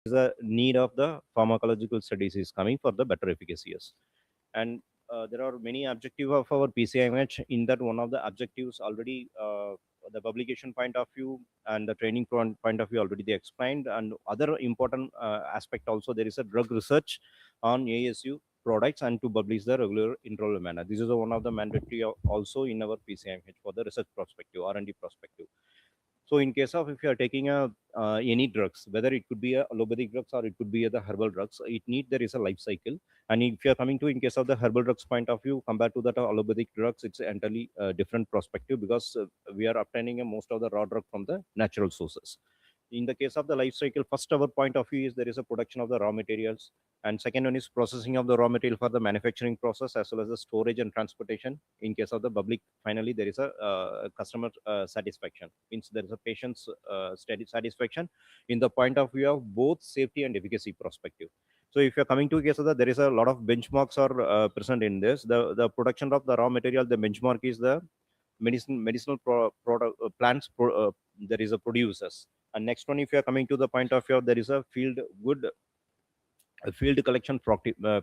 is a need of the pharmacological studies is coming for the better efficacies. And there are many objectives of our PCIMH. In that, one of the objectives already the publication point of view and the training point of view already they explained. And other important aspect also, there is a drug research on ASU products and to publish the regular interval manner. This is one of the mandatory also in our PCIMH for the research perspective, R&D perspective. So in case of if you are taking a any drugs, whether it could be a allopathic drugs or it could be the herbal drugs, it need there is a life cycle. And if you are coming to in case of the herbal drugs point of view compared to that allopathic drugs, it's entirely different perspective because we are obtaining most of the raw drug from the natural sources. In the case of the life cycle, first our point of view is there is a production of the raw materials, and second one is processing of the raw material for the manufacturing process as well as the storage and transportation. In case of the public, finally there is a customer satisfaction, means there is a patient's satisfaction in the point of view of both safety and efficacy perspective. So if you're coming to a case of that, there is a lot of benchmarks are present in this. The production of the raw material, the benchmark is the medicinal product plants there is a producers. And next one, if you are coming to the point of view, there is a field good field collection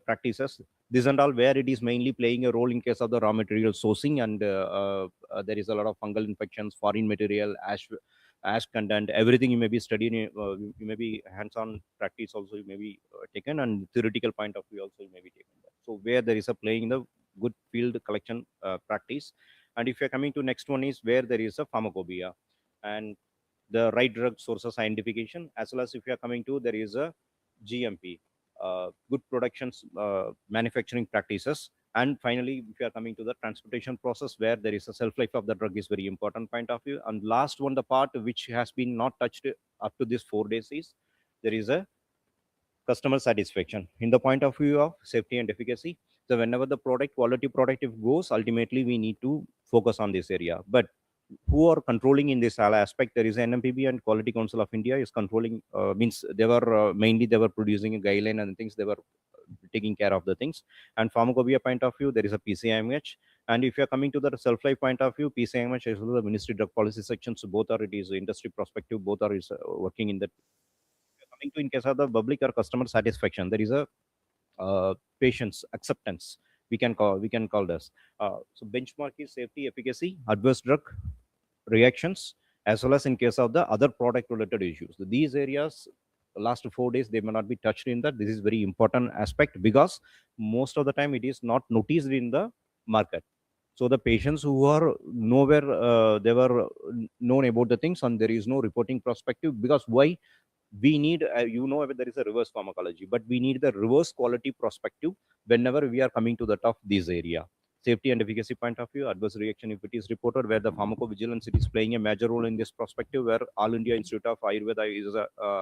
practices. This and all where it is mainly playing a role in case of the raw material sourcing, and there is a lot of fungal infections, foreign material, ash content, everything you may be studying. You may be hands-on practice also you may be taken, and theoretical point of view also you may be taken. So where there is a playing the good field collection practice, And if you're coming to next one is where there is a pharmacopoeia and the right drug sources identification, as well as if you are coming to there is a GMP, good productions, manufacturing practices. And finally, if you are coming to the transportation process, where there is a shelf life of the drug is very important point of view. And last one, the part which has been not touched up to this 4 days is there is a customer satisfaction in the point of view of safety and efficacy. So whenever the product quality product if goes, ultimately we need to focus on this area. But who are controlling in this aspect? There is NMPB and Quality Council of India is controlling. Means they were mainly they were producing a guideline and things. They were taking care of the things. And pharmacopoeia point of view, there is a PCIMH. And if you are coming to the self life point of view, PCIMH is the Ministry Drug Policy sections. Both are it is industry perspective. Both are is working in that. Coming to in case of the public or customer satisfaction, there is a patient's acceptance. We can call this. So benchmark is safety, efficacy, adverse drug reactions, as well as in case of the other product related issues. These areas, last 4 days, they may not be touched in that. This is very important aspect because most of the time it is not noticed in the market. So the patients who are nowhere, they were known about the things and there is no reporting perspective. Because why? We need there is a reverse pharmacology, but we need the reverse quality perspective whenever we are coming to the top this area. Safety and efficacy point of view, adverse reaction if it is reported, where the pharmacovigilance it is playing a major role in this perspective, where All India Institute of Ayurveda is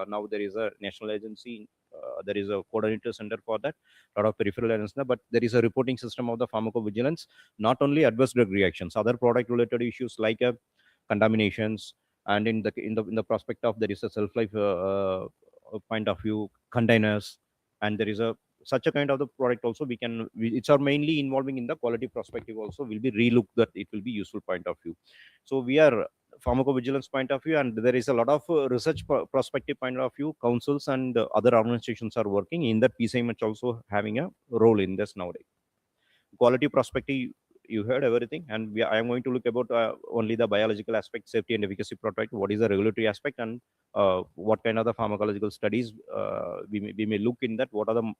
now there is a national agency, there is a coordinator center for that, lot of peripheral evidence, but there is a reporting system of the pharmacovigilance. Not only adverse drug reactions, other product related issues like contaminations, and in the prospect of there is a self life point of view, containers, and there is a such a kind of the product also it's are mainly involving in the quality perspective also will be relooked, that it will be useful point of view. So we are pharmacovigilance point of view, and there is a lot of research perspective point of view. Councils and other organizations are working in that. PCMH also having a role in this nowadays. Quality perspective, you heard everything, and I am going to look about only the biological aspect, safety and efficacy product, what is the regulatory aspect, and what kind of the pharmacological studies we may look in that, what are the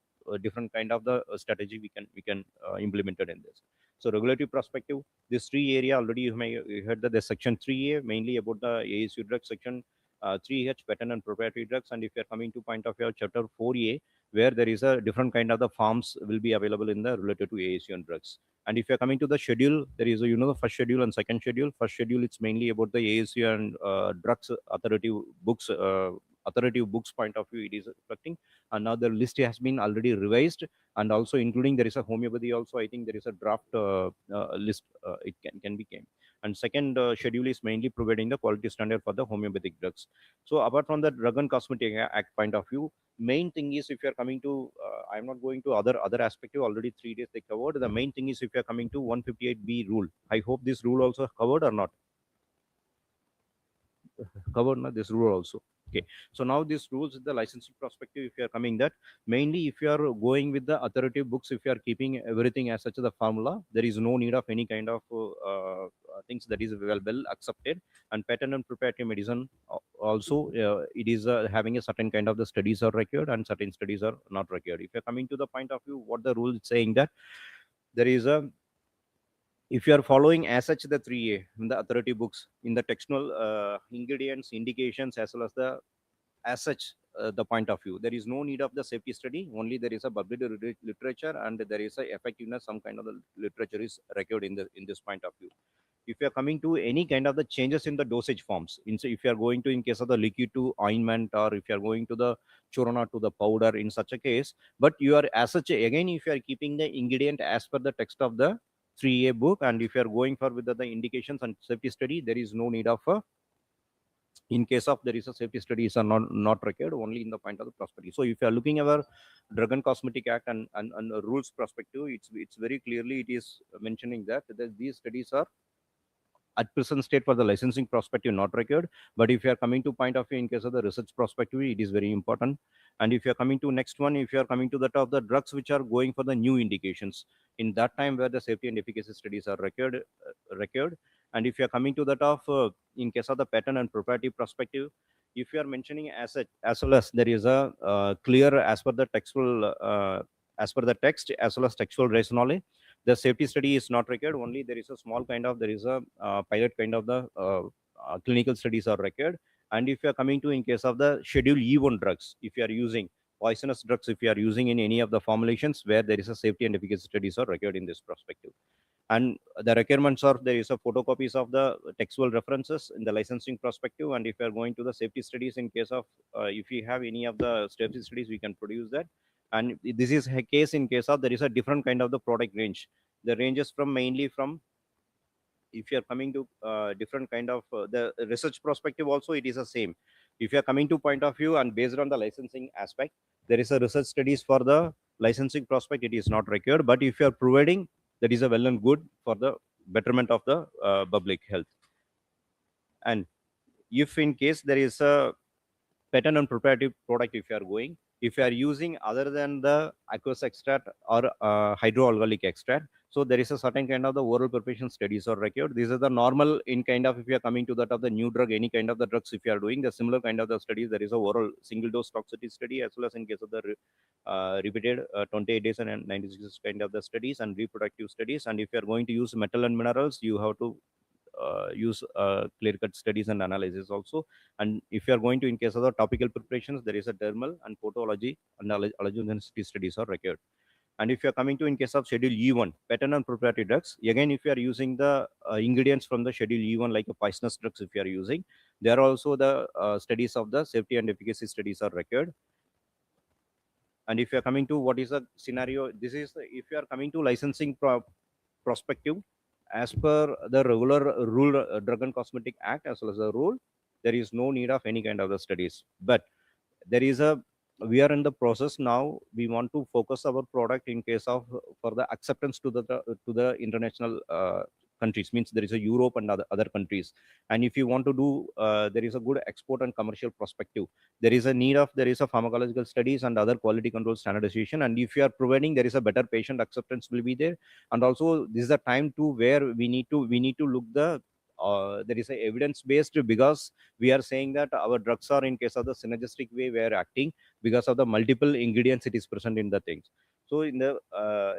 different kind of the strategy we can implement it in this. So regulatory perspective, this 3 area already you heard that the section 3A mainly about the ASU drug, section 3H patent and proprietary drugs. And if you are coming to point of your chapter 4A, where there is a different kind of the forms will be available in the related to ASU and drugs. And if you're coming to the schedule, there is the first schedule and second schedule. First schedule, it's mainly about the ASU and drugs authoritative books point of view it is reflecting. And now the list has been already revised, and also including there is a homeopathy also. I think there is a draft list, it can be came. And second schedule is mainly providing the quality standard for the homeopathic drugs. So apart from the Drug and Cosmetic Act point of view, main thing is if you're coming to I'm not going to other aspect. Already 3 days they covered. The main thing is if you're coming to 158B rule, I hope this rule also covered or not covered na, this rule also. Okay, so now this rules the licensing perspective. If you are coming that, mainly if you are going with the authoritative books, if you are keeping everything as such the formula, there is no need of any kind of things that is well accepted. And patent and proprietary medicine also it is having a certain kind of the studies are required and certain studies are not required. If you're coming to the point of view, what the rule is saying that there is a, if you are following as such the 3A in the authority books in the textual ingredients, indications, as well as the as such the point of view, there is no need of the safety study. Only there is a published literature, and there is a effectiveness, some kind of the literature is required in this point of view. If you are coming to any kind of the changes in the dosage forms, if you are going to in case of the liquid to ointment, or if you are going to the churana to the powder, in such a case, but you are as such again, if you are keeping the ingredient as per the text of the 3A book, and if you are going for with the indications and safety study, there is no need of a, in case of there is a safety studies are not required, only in the point of the prosperity. So if you are looking at our Drug and Cosmetic Act and rules perspective, it's very clearly it is mentioning that these studies are at present state for the licensing perspective not required. But if you are coming to point of view in case of the research perspective, it is very important. And if you are coming to next one, if you are coming to the top of the drugs which are going for the new indications, in that time where the safety and efficacy studies are required. And if you are coming to the top in case of the patent and proprietary perspective, if you are mentioning as well as there is a clear as per the textual as per the text as well as textual rationale, The safety study is not required. Only there is a small kind of, there is a pilot kind of the clinical studies are required. And if you are coming to in case of the schedule E1 drugs, if you are using poisonous drugs, if you are using in any of the formulations where there is a safety and efficacy studies are required in this perspective. And the requirements are, there is a photocopies of the textual references in the licensing perspective. And if you are going to the safety studies, in case of if you have any of the safety studies, we can produce that. And this is a case in case of there is a different kind of the product range. The ranges from mainly from, if you are coming to different kind of the research perspective also, it is the same. If you are coming to point of view and based on the licensing aspect, there is a research studies for the licensing prospect, it is not required. But if you are providing, that is a well and good for the betterment of the public health. And if in case there is a patent and proprietary product, if you are going, if you are using other than the aqueous extract or hydroalcoholic extract, so there is a certain kind of the oral preparation studies are required. These are the normal in kind of, if you are coming to that of the new drug, any kind of the drugs, if you are doing the similar kind of the studies, there is a oral single dose toxicity study, as well as in case of the repeated 28 days and 96 kind of the studies and reproductive studies. And if you are going to use metal and minerals, you have to use clear cut studies and analysis also. And if you are going to in case of the topical preparations, there is a dermal and photology and allergenicity studies are required. And if you are coming to in case of schedule E1 patent and proprietary drugs, again if you are using the ingredients from the schedule E1 like a poisonous drugs, if you are using, there are also the studies of the safety and efficacy studies are required. And if you are coming to what is the scenario, this is if you are coming to licensing prospective, as per the regular rule, drug and cosmetic act, as well as the rule, there is no need of any kind of the studies. But there is a, we are in the process now, we want to focus our product in case of for the acceptance to the international countries, means there is a Europe and other countries. And if you want to do there is a good export and commercial perspective, there is a need of, there is a pharmacological studies and other quality control standardization. And if you are providing, there is a better patient acceptance will be there. And also this is a time to where we need to look the there is a evidence based, because we are saying that our drugs are in case of the synergistic way we are acting because of the multiple ingredients it is present in the things. So in the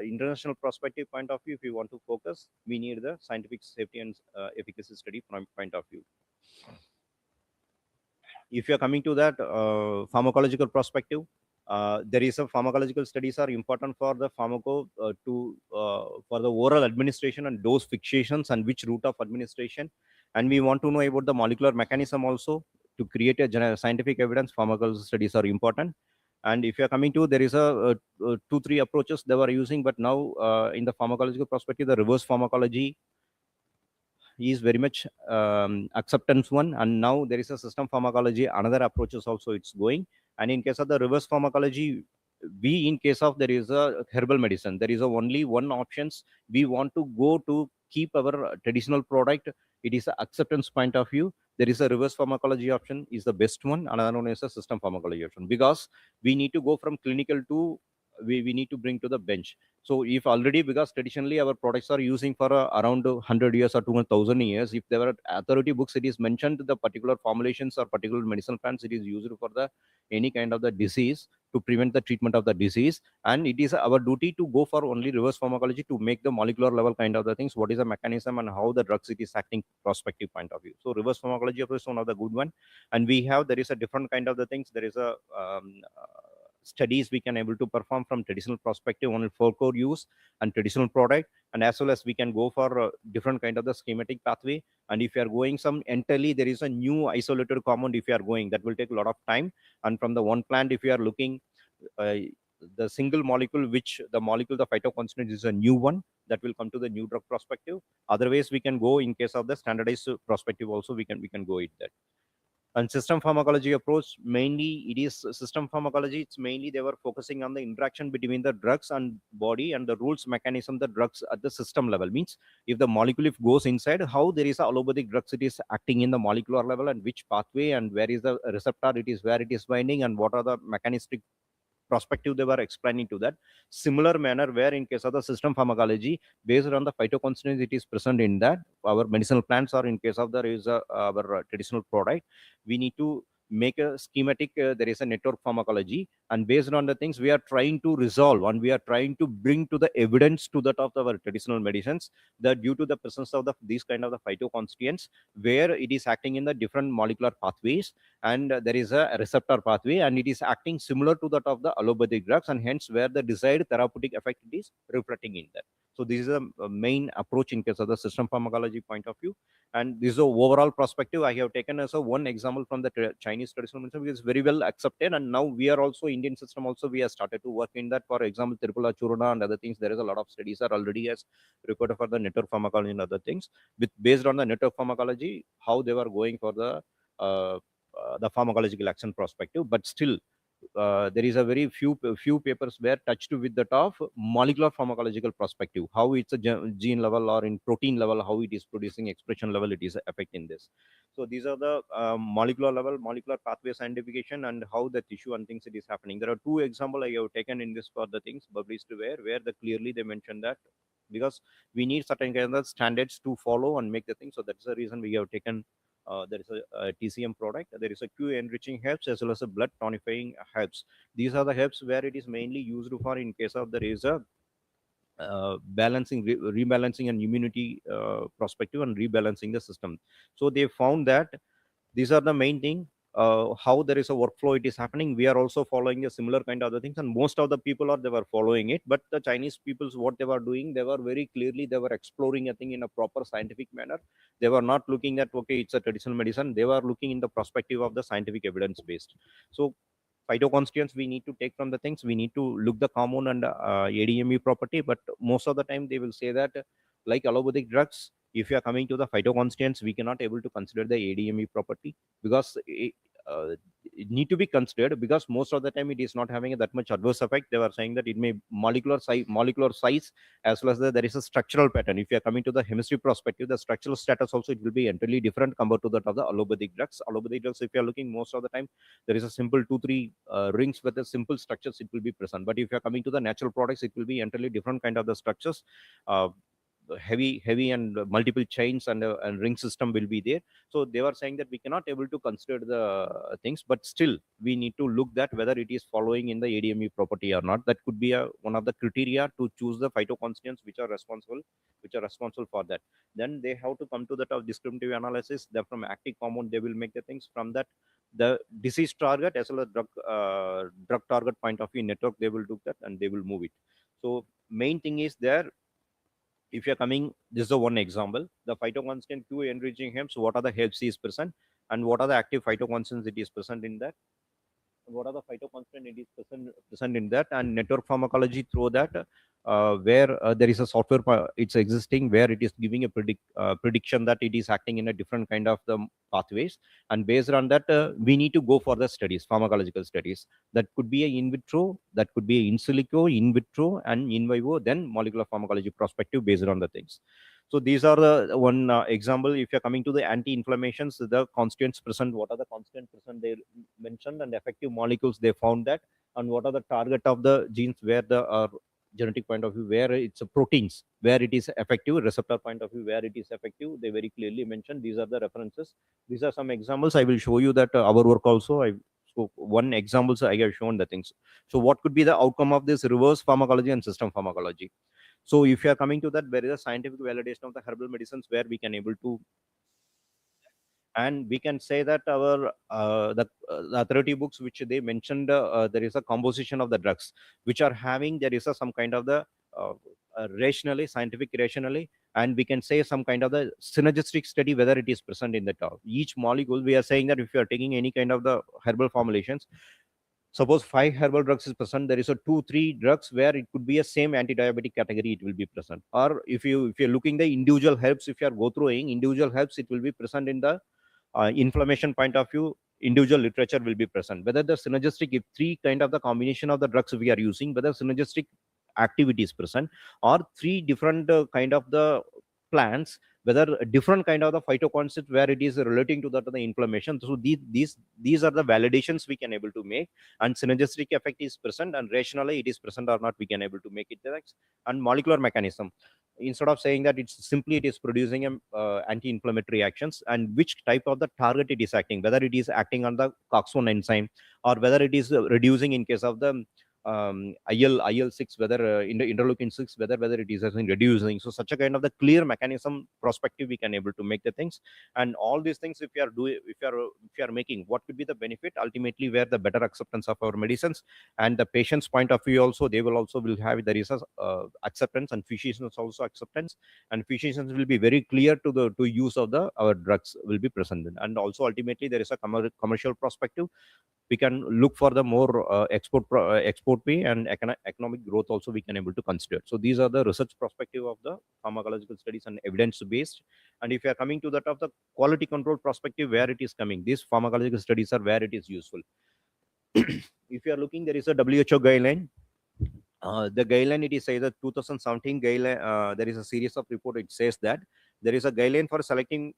international perspective point of view, if you want to focus, we need the scientific safety and efficacy study from point of view. If you are coming to that pharmacological perspective, there is a pharmacological studies are important for the pharmaco to for the oral administration and dose fixations and which route of administration. And we want to know about the molecular mechanism also. To create a scientific evidence, pharmacological studies are important. And if you are coming to, there is a 2-3 approaches they were using, but now in the pharmacological perspective, the reverse pharmacology is very much acceptance one. And now there is a system pharmacology, another approaches also it's going. And in case of the reverse pharmacology, we in case of there is a herbal medicine, there is a only one options. We want to go to keep our traditional product, it is a acceptance point of view. There is a reverse pharmacology option is the best one. Another one is a system pharmacology option, because we need to go from clinical to we need to bring to the bench. So if already, because traditionally our products are using for around 100 years or 2,000 years, if there are authority books, it is mentioned the particular formulations or particular medicinal plants, it is used for the any kind of the disease, to prevent the treatment of the disease. And it is our duty to go for only reverse pharmacology to make the molecular level kind of the things, what is the mechanism and how the drugs it is acting prospective point of view. So reverse pharmacology is one of the good one. And we have, there is a different kind of the things, there is a studies we can able to perform from traditional perspective on for core use and traditional product. And as well as we can go for different kind of the schematic pathway. And if you are going some entirely, there is a new isolated compound, if you are going, that will take a lot of time. And from the one plant, if you are looking uh, the single molecule, which the molecule the phytoconstituent is a new one, that will come to the new drug perspective. Otherwise we can go in case of the standardized perspective also, we can go it that. And system pharmacology approach, mainly it is system pharmacology, it's mainly they were focusing on the interaction between the drugs and body and the rules mechanism the drugs at the system level, means if the molecule if goes inside, how there is a allopathic drugs it is acting in the molecular level, and which pathway and where is the receptor it is where it is binding, and what are the mechanistic perspective they were explaining to that. Similar manner where in case of the system pharmacology, based on the phytoconstituents it is present in that our medicinal plants, or in case of there is our traditional product, we need to make a schematic, there is a network pharmacology, and based on the things we are trying to resolve and we are trying to bring to the evidence to that of our traditional medicines, that due to the presence of these kind of the phytoconstituents, where it is acting in the different molecular pathways, and there is a receptor pathway, and it is acting similar to that of the allopathic drugs, and hence where the desired therapeutic effect it is reflecting in that. So this is a main approach in case of the system pharmacology point of view. And this is a overall perspective I have taken as a one example from the Chinese traditional medicine, which is very well accepted, and now we are also Indian system also we have started to work in that. For example, Tripula Churana and other things, there is a lot of studies are already as recorded for the network pharmacology and other things, with based on the network pharmacology how they were going for the pharmacological action perspective. But still there is a very few papers were touched with that of molecular pharmacological perspective, how it's a gene level or in protein level, how it is producing expression level, it is affecting this. So these are the molecular level, molecular pathway scientification, and how the tissue and things it is happening. There are two examples I have taken in this for the things published where the clearly they mention that, because we need certain kind of standards to follow and make the thing. So that's the reason we have taken there is a TCM product, there is a Q enriching herbs as well as a blood tonifying herbs. These are the herbs where it is mainly used for in case of there is a balancing, rebalancing and immunity perspective and rebalancing the system. So they found that these are the main thing, how there is a workflow it is happening. We are also following a similar kind of other things, and most of the people are they were following it. But the Chinese peoples, what they were doing, they were very clearly they were exploring a thing in a proper scientific manner. They were not looking at okay it's a traditional medicine, they were looking in the perspective of the scientific evidence based. So phytoconstituents we need to take from the things, we need to look the compound and ADME property. But most of the time they will say that like allopathic drugs, if you are coming to the phytoconstituents, we cannot able to consider the ADME property, because it need to be considered, because most of the time it is not having that much adverse effect. They were saying that it may molecular size as well as there is a structural pattern. If you are coming to the chemistry perspective, the structural status also it will be entirely different compared to that of the allopathic drugs. Allopathic drugs, if you are looking, most of the time there is a simple 2 3 rings with a simple structures it will be present. But if you are coming to the natural products, it will be entirely different kind of the structures. uh, Heavy and multiple chains and ring system will be there. So they were saying that we cannot able to consider the things, but still we need to look that whether it is following in the ADME property or not. That could be one of the criteria to choose the phytoconstituents which are responsible for that. Then they have to come to that of discriminative analysis. Then from active compound they will make the things from that, the disease target as well as drug target point of view network, they will do that and they will move it. So main thing is there, if you're coming, this is the one example, the phytoconstituent Q enriching herbs, what are the herbs is present and what are the active phytoconstituents it is present in that, what are the phytoconstituent it is present in that, and network pharmacology through that, where there is a software it's existing where it is giving a prediction that it is acting in a different kind of the pathways. And based on that, we need to go for the studies, pharmacological studies. That could be a in vitro, that could be a in silico, in vitro and in vivo, then molecular pharmacology perspective based on the things. So these are the one example. If you're coming to the anti-inflammations, the constituents present, what are the constituents present they mentioned, and effective molecules they found that, and what are the target of the genes where the genetic point of view where it's a proteins where it is effective, receptor point of view where it is effective, they very clearly mentioned. These are the references. These are some examples. I will show you that our work also. So one examples I have shown the things. So what could be the outcome of this reverse pharmacology and system pharmacology? So if you are coming to that, there is a scientific validation of the herbal medicines where we can able to, and we can say that our the authority books which they mentioned, there is a composition of the drugs which are having, there is a some kind of the rationally, scientific rationally, and we can say some kind of the synergistic study whether it is present in the top each molecule. We are saying that if you are taking any kind of the herbal formulations, suppose 5 herbal drugs is present, there is a 2 3 drugs where it could be a same anti-diabetic category it will be present. Or if you're looking the individual herbs, if you are go through individual herbs, it will be present in the inflammation point of view, individual literature will be present. Whether the synergistic, if three kind of the combination of the drugs we are using, whether synergistic activity is present, or three different kind of the plants, whether a different kind of the phytoconcept where it is relating to that the inflammation. So these are the validations we can able to make, and synergistic effect is present, and rationally it is present or not, we can able to make it direct. And molecular mechanism, instead of saying that it's simply it is producing anti-inflammatory actions, and which type of the target it is acting, whether it is acting on the cox1 enzyme, or whether it is reducing in case of the IL-6, whether in the interleukin 6, whether it is actually reducing. So such a kind of the clear mechanism perspective we can able to make the things. And all these things, if you are doing, if you are making, what could be the benefit ultimately, where the better acceptance of our medicines, and the patient's point of view also, they will also will have, there is a acceptance, and physicians also acceptance, and physicians will be very clear to the to use of the our drugs will be present. And also ultimately there is a commercial perspective, we can look for the more export pay and economic growth also we can able to consider. So these are the research perspective of the pharmacological studies and evidence based. And if you are coming to that of the quality control perspective, where it is coming, these pharmacological studies are where it is useful. If you are looking, there is a WHO guideline. The guideline, it is say that 2017 guideline, there is a series of report, it says that there is a guideline for selecting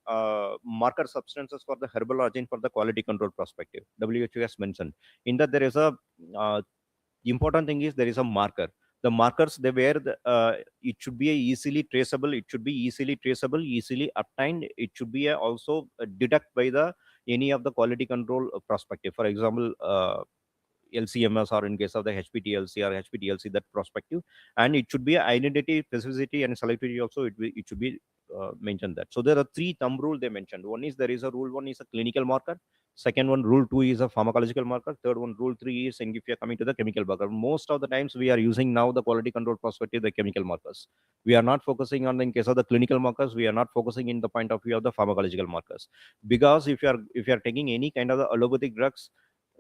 marker substances for the herbal origin for the quality control perspective. WHO has mentioned in that there is a uh, important thing is there is a marker. The markers, they were it should be a easily traceable, it should be easily traceable, easily obtained, it should be a also deduct by the any of the quality control perspective. For example, LCMS, or in case of the HPTLC or HPTLC, that perspective. And it should be identity, specificity, and selectivity also. It should be mentioned that. So there are three thumb rule they mentioned. One is there is a rule one is a clinical marker. Second one, rule two is a pharmacological marker. Third one, rule three is, and if you are coming to the chemical marker. Most of the times we are using now the quality control perspective, the chemical markers. We are not focusing on, in case of the clinical markers, we are not focusing in the point of view of the pharmacological markers. Because if you are taking any kind of the allopathic drugs,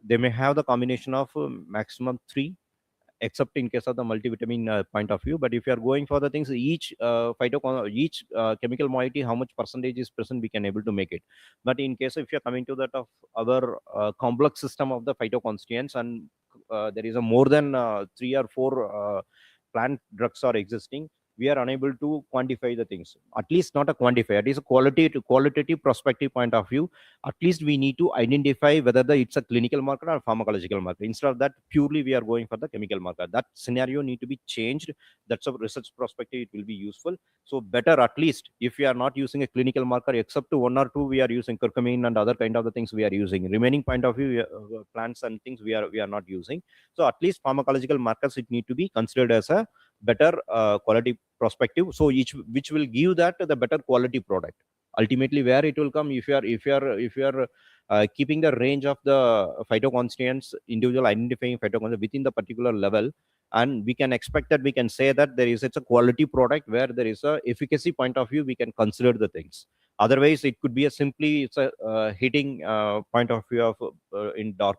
they may have the combination of maximum three, except in case of the multivitamin point of view. But if you are going for the things, each each chemical moiety, how much percentage is present, we can able to make it. But in case if you are coming to that of our complex system of the phytoconstituents, and there is a more than three or four plant drugs are existing, we are unable to quantify the things, at least not a quantify, it is a quality to qualitative perspective point of view. At least we need to identify whether it's a clinical marker or pharmacological marker. Instead of that, purely we are going for the chemical marker. That scenario need to be changed. That's a research perspective, it will be useful. So better, at least if we are not using a clinical marker, except to one or two, we are using curcumin and other kind of the things we are using. Remaining point of view, plants and things we are not using. So at least pharmacological markers, it need to be considered as a better quality perspective, so each which will give that the better quality product. Ultimately where it will come, if you are keeping the range of the phytoconstituents, individual identifying phytoconstituents within the particular level, and we can expect that, we can say that there is, it's a quality product where there is a efficacy point of view, we can consider the things. Otherwise it could be a simply, it's a hitting point of view of in dark.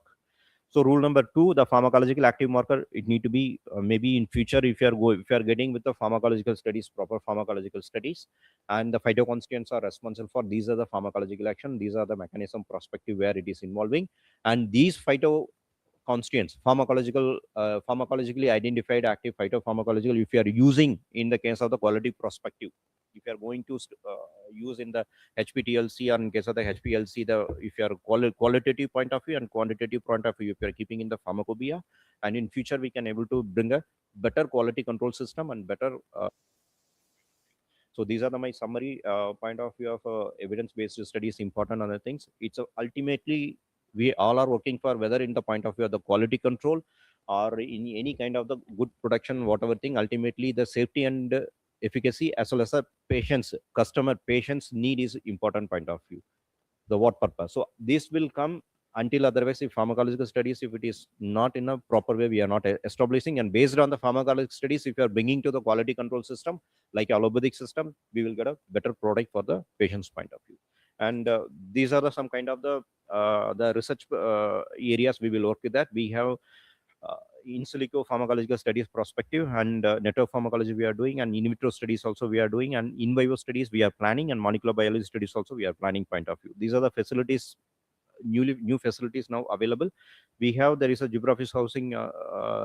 So rule number two, the pharmacological active marker, it need to be maybe in future, if you are getting with the pharmacological studies, proper pharmacological studies, and the phytoconstituents are responsible for, these are the pharmacological action, these are the mechanism perspective where it is involving. And these phytoconstituents, pharmacologically identified active phytopharmacological, if you are using in the case of the quality perspective, if you are going to use in the HPTLC, or in case of the HPLC, the if you are qualitative point of view and quantitative point of view, if you are keeping in the pharmacopoeia, and in future we can able to bring a better quality control system and better so these are my summary point of view of evidence-based studies, important other things. It's ultimately we all are working for, whether in the point of view of the quality control or in any kind of the good production, whatever thing. Ultimately, the safety and efficacy, as well as the patients, customer patients need is important point of view. The what purpose? So this will come until otherwise, if pharmacological studies, if it is not in a proper way, we are not establishing, and based on the pharmacological studies, if you are bringing to the quality control system like allopathic system, we will get a better product for the patient's point of view. And these are some kind of the research areas we will work with. That we have uh, in silico pharmacological studies perspective, and network pharmacology we are doing, and in vitro studies also we are doing, and in vivo studies we are planning, and molecular biology studies also we are planning point of view. These are the facilities, new facilities now available. We have, there is a geographic housing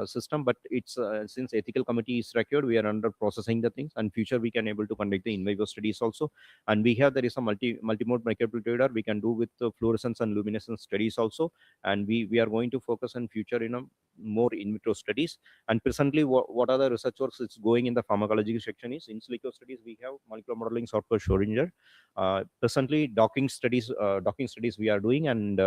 system, but it's since ethical committee is required, we are under processing the things, and future we can able to conduct the in vivo studies also. And we have, there is a multimode microbial radar we can do with fluorescence and luminescence studies also. And we are going to focus on future, more in vitro studies. And presently, what are the research works it's going in the pharmacology section is in silico studies. We have molecular modeling software Schrodinger. Presently, docking studies we are doing, and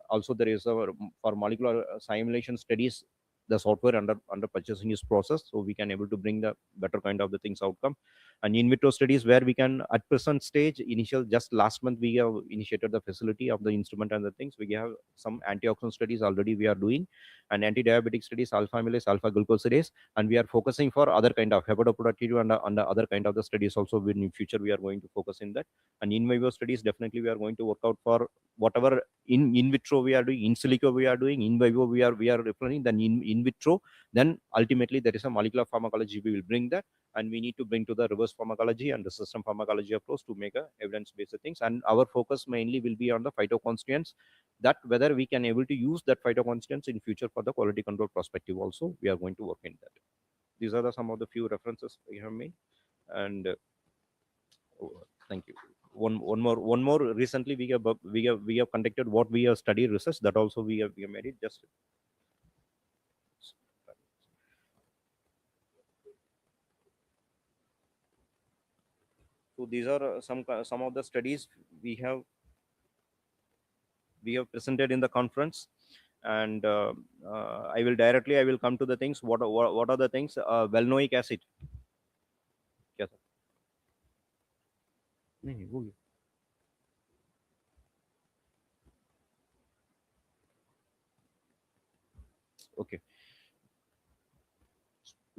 also there is a for molecular simulation studies. The software under purchasing is process, so we can able to bring the better kind of the things outcome. And in vitro studies where we can at present stage initial just last month we have initiated the facility of the instrument and the things. We have some antioxidant studies already we are doing, and anti-diabetic studies, alpha amylase, alpha glucosidase, and we are focusing for other kind of hepatoprotective and other kind of the studies also. In future we are going to focus in that. And in vivo studies definitely we are going to work out for whatever in vitro we are doing, in silico we are doing, in vivo we are referring, then in vitro, then ultimately there is a molecular pharmacology we will bring that, and we need to bring to the reverse pharmacology and the system pharmacology approach to make a evidence based things. And our focus mainly will be on the phytoconstituents, that whether we can able to use that phytoconstituents in future for the quality control perspective also we are going to work in that. These are some of the few references we have made. And oh, thank you. One more recently we have conducted what we have studied research, that also we have made it just. So these are some of the studies we have presented in the conference. And I will come to the things. What are the things? Valnoic acid. क्या था? नहीं, वो क्या? Okay.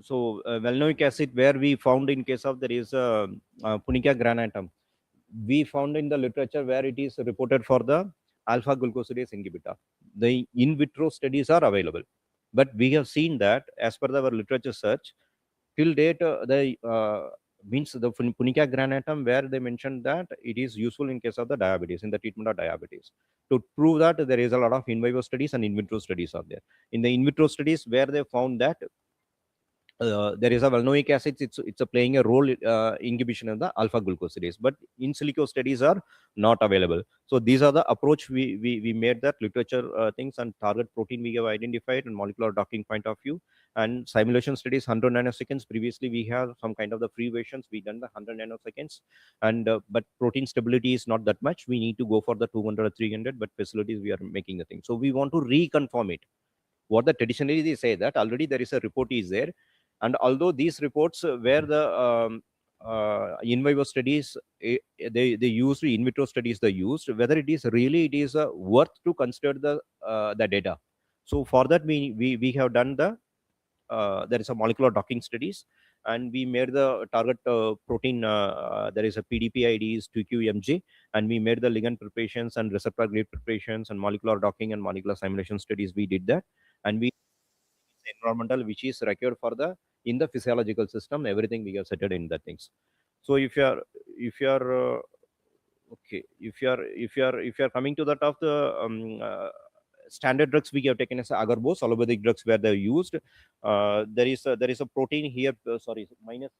So valnoic acid, where we found in case of there is Punica granatum, we found in the literature where it is reported for the alpha glucosidase inhibitor. The in vitro studies are available, but we have seen that as per our literature search till date, the means the Punica granatum, where they mentioned that it is useful in case of the diabetes, in the treatment of diabetes. To prove that, there is a lot of in vivo studies and in vitro studies are there. In the in vitro studies, where they found that there is a valnoic acid, it's a playing a role inhibition of the alpha glucosidase, but in silico studies are not available. So these are the approach we made, that literature things, and target protein we have identified and molecular docking point of view. And simulation studies 100 nanoseconds. Previously we have some kind of the free versions, we done the 100 nanoseconds, and but protein stability is not that much, we need to go for the 200 or 300, but facilities we are making the thing. So we want to reconfirm it what the traditionally they say, that already there is a report is there. And although these reports where the in vivo studies, they used in vitro studies, they used whether it is really it is worth to consider the data. So for that we have done the there is a molecular docking studies, and we made the target protein, there is a pdp ids 2qmj, and we made the ligand preparations and receptor grade preparations and molecular docking and molecular simulation studies we did that. And we environmental which is required for the in the physiological system, everything we have set it in the things. So if you are okay, if you are coming to that of the standard drugs we have taken as agarbose allopathic drugs where they're used, there is a protein here, sorry, minus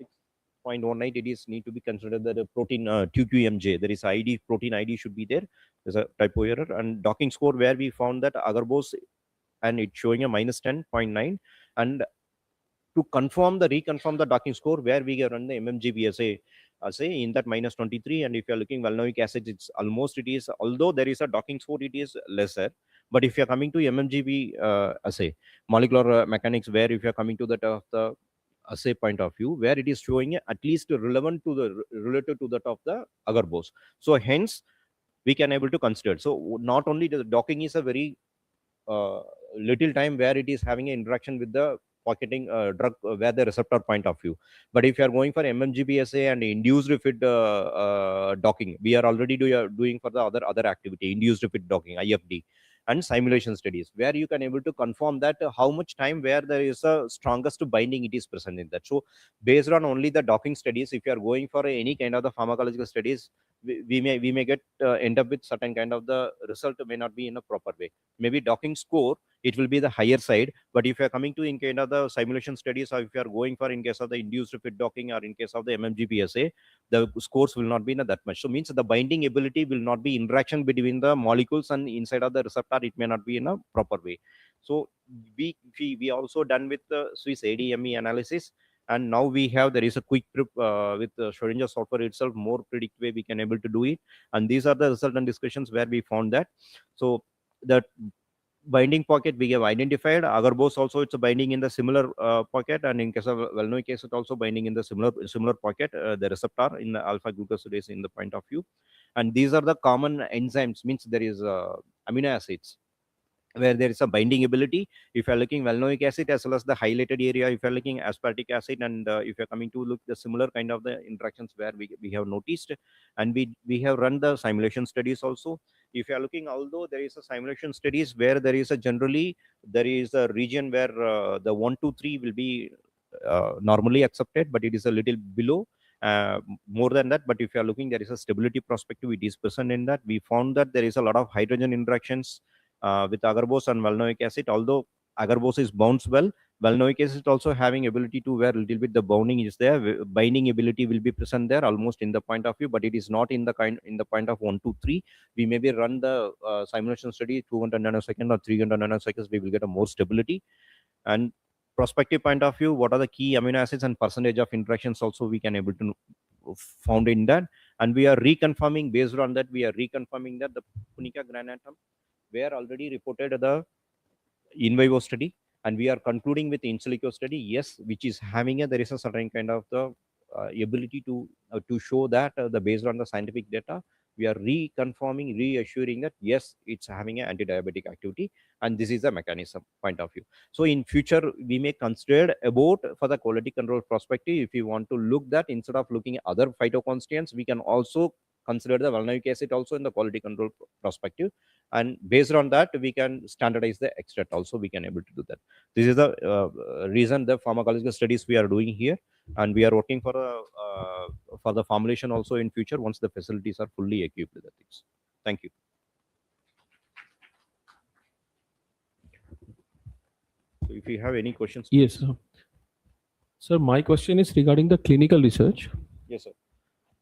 6.18, it is need to be considered that a protein 2qmj, there is id, protein id should be there. There's a typo error. And docking score where we found that agarbose, and it's showing a minus 10.9. And to reconfirm the docking score where we run the mmgbsa say in that minus 23. And if you're looking valnoic acid, it's almost, it is, although there is a docking score, it is lesser. But if you're coming to mmgb assay, molecular mechanics, where if you're coming to that of the assay point of view, where it is showing at least relevant to the related to that of the agarbose, so hence we can able to consider. So not only the docking is a very uh, little time where it is having an interaction with the pocketing drug where the receptor point of view. But if you are going for mmgbsa and induced repeat docking, we are already doing for the other activity, induced repeat docking, ifd, and simulation studies, where you can able to confirm that how much time where there is a strongest binding it is present in that. So based on only the docking studies, if you are going for any kind of the pharmacological studies, we may get end up with certain kind of the result may not be in a proper way. Maybe docking score, it will be the higher side. But if you are coming to in kind of the simulation studies, or if you are going for in case of the induced fit docking or in case of the mmgbsa, the scores will not be that much. So means the binding ability will not be interaction between the molecules and inside of the receptor. It may not be in a proper way. So we also done with the Swiss ADME analysis, and now we have there is a quick prep with the Schrodinger software itself, more predict way we can able to do it. And these are the result and discussions where we found that. So that binding pocket we have identified. Agarbo's also it's a binding in the similar pocket, and in case of Valnoic acid also binding in the similar pocket, the receptor in the alpha glucosidase in the point of view. And these are the common enzymes, means there is amino acids where there is a binding ability. If you're looking valnoic acid as well as the highlighted area, if you're looking aspartic acid, and if you're coming to look the similar kind of the interactions where we have noticed, and we have run the simulation studies also. If you are looking, although there is a simulation studies where there is a generally there is a region where the 1 2 3 will be normally accepted, but it is a little below more than that. But if you are looking, there is a stability perspective, it is present in that. We found that there is a lot of hydrogen interactions with agarose and valnoic acid. Although agarose is bounds well, valnoic acid also having ability to where little bit the bounding is there, binding ability will be present there almost in the point of view, but it is not in the point of 1 2 3. We maybe run the simulation study 200 nanoseconds or 300 nanoseconds, we will get a more stability. And prospective point of view, what are the key amino acids and percentage of interactions also we can able to found in that. And we are reconfirming, based on that we are reconfirming that the punica granatum were already reported the in vivo study, and we are concluding with in silico study, yes, which is having there is a certain kind of the ability to show that the based on the scientific data, we are reconfirming, reassuring that yes, it's having an anti-diabetic activity, and this is the mechanism point of view. So in future we may consider about for the quality control perspective, if you want to look that instead of looking at other phytoconstituents, we can also consider the valnoic acid also in the quality control perspective, and based on that we can standardize the extract also, we can able to do that. This is the reason the pharmacological studies we are doing here, and we are working for the formulation also in future once the facilities are fully equipped with the things. Thank you. So if you have any questions, Yes, sir. Sir, my question is regarding the clinical research. yes sir.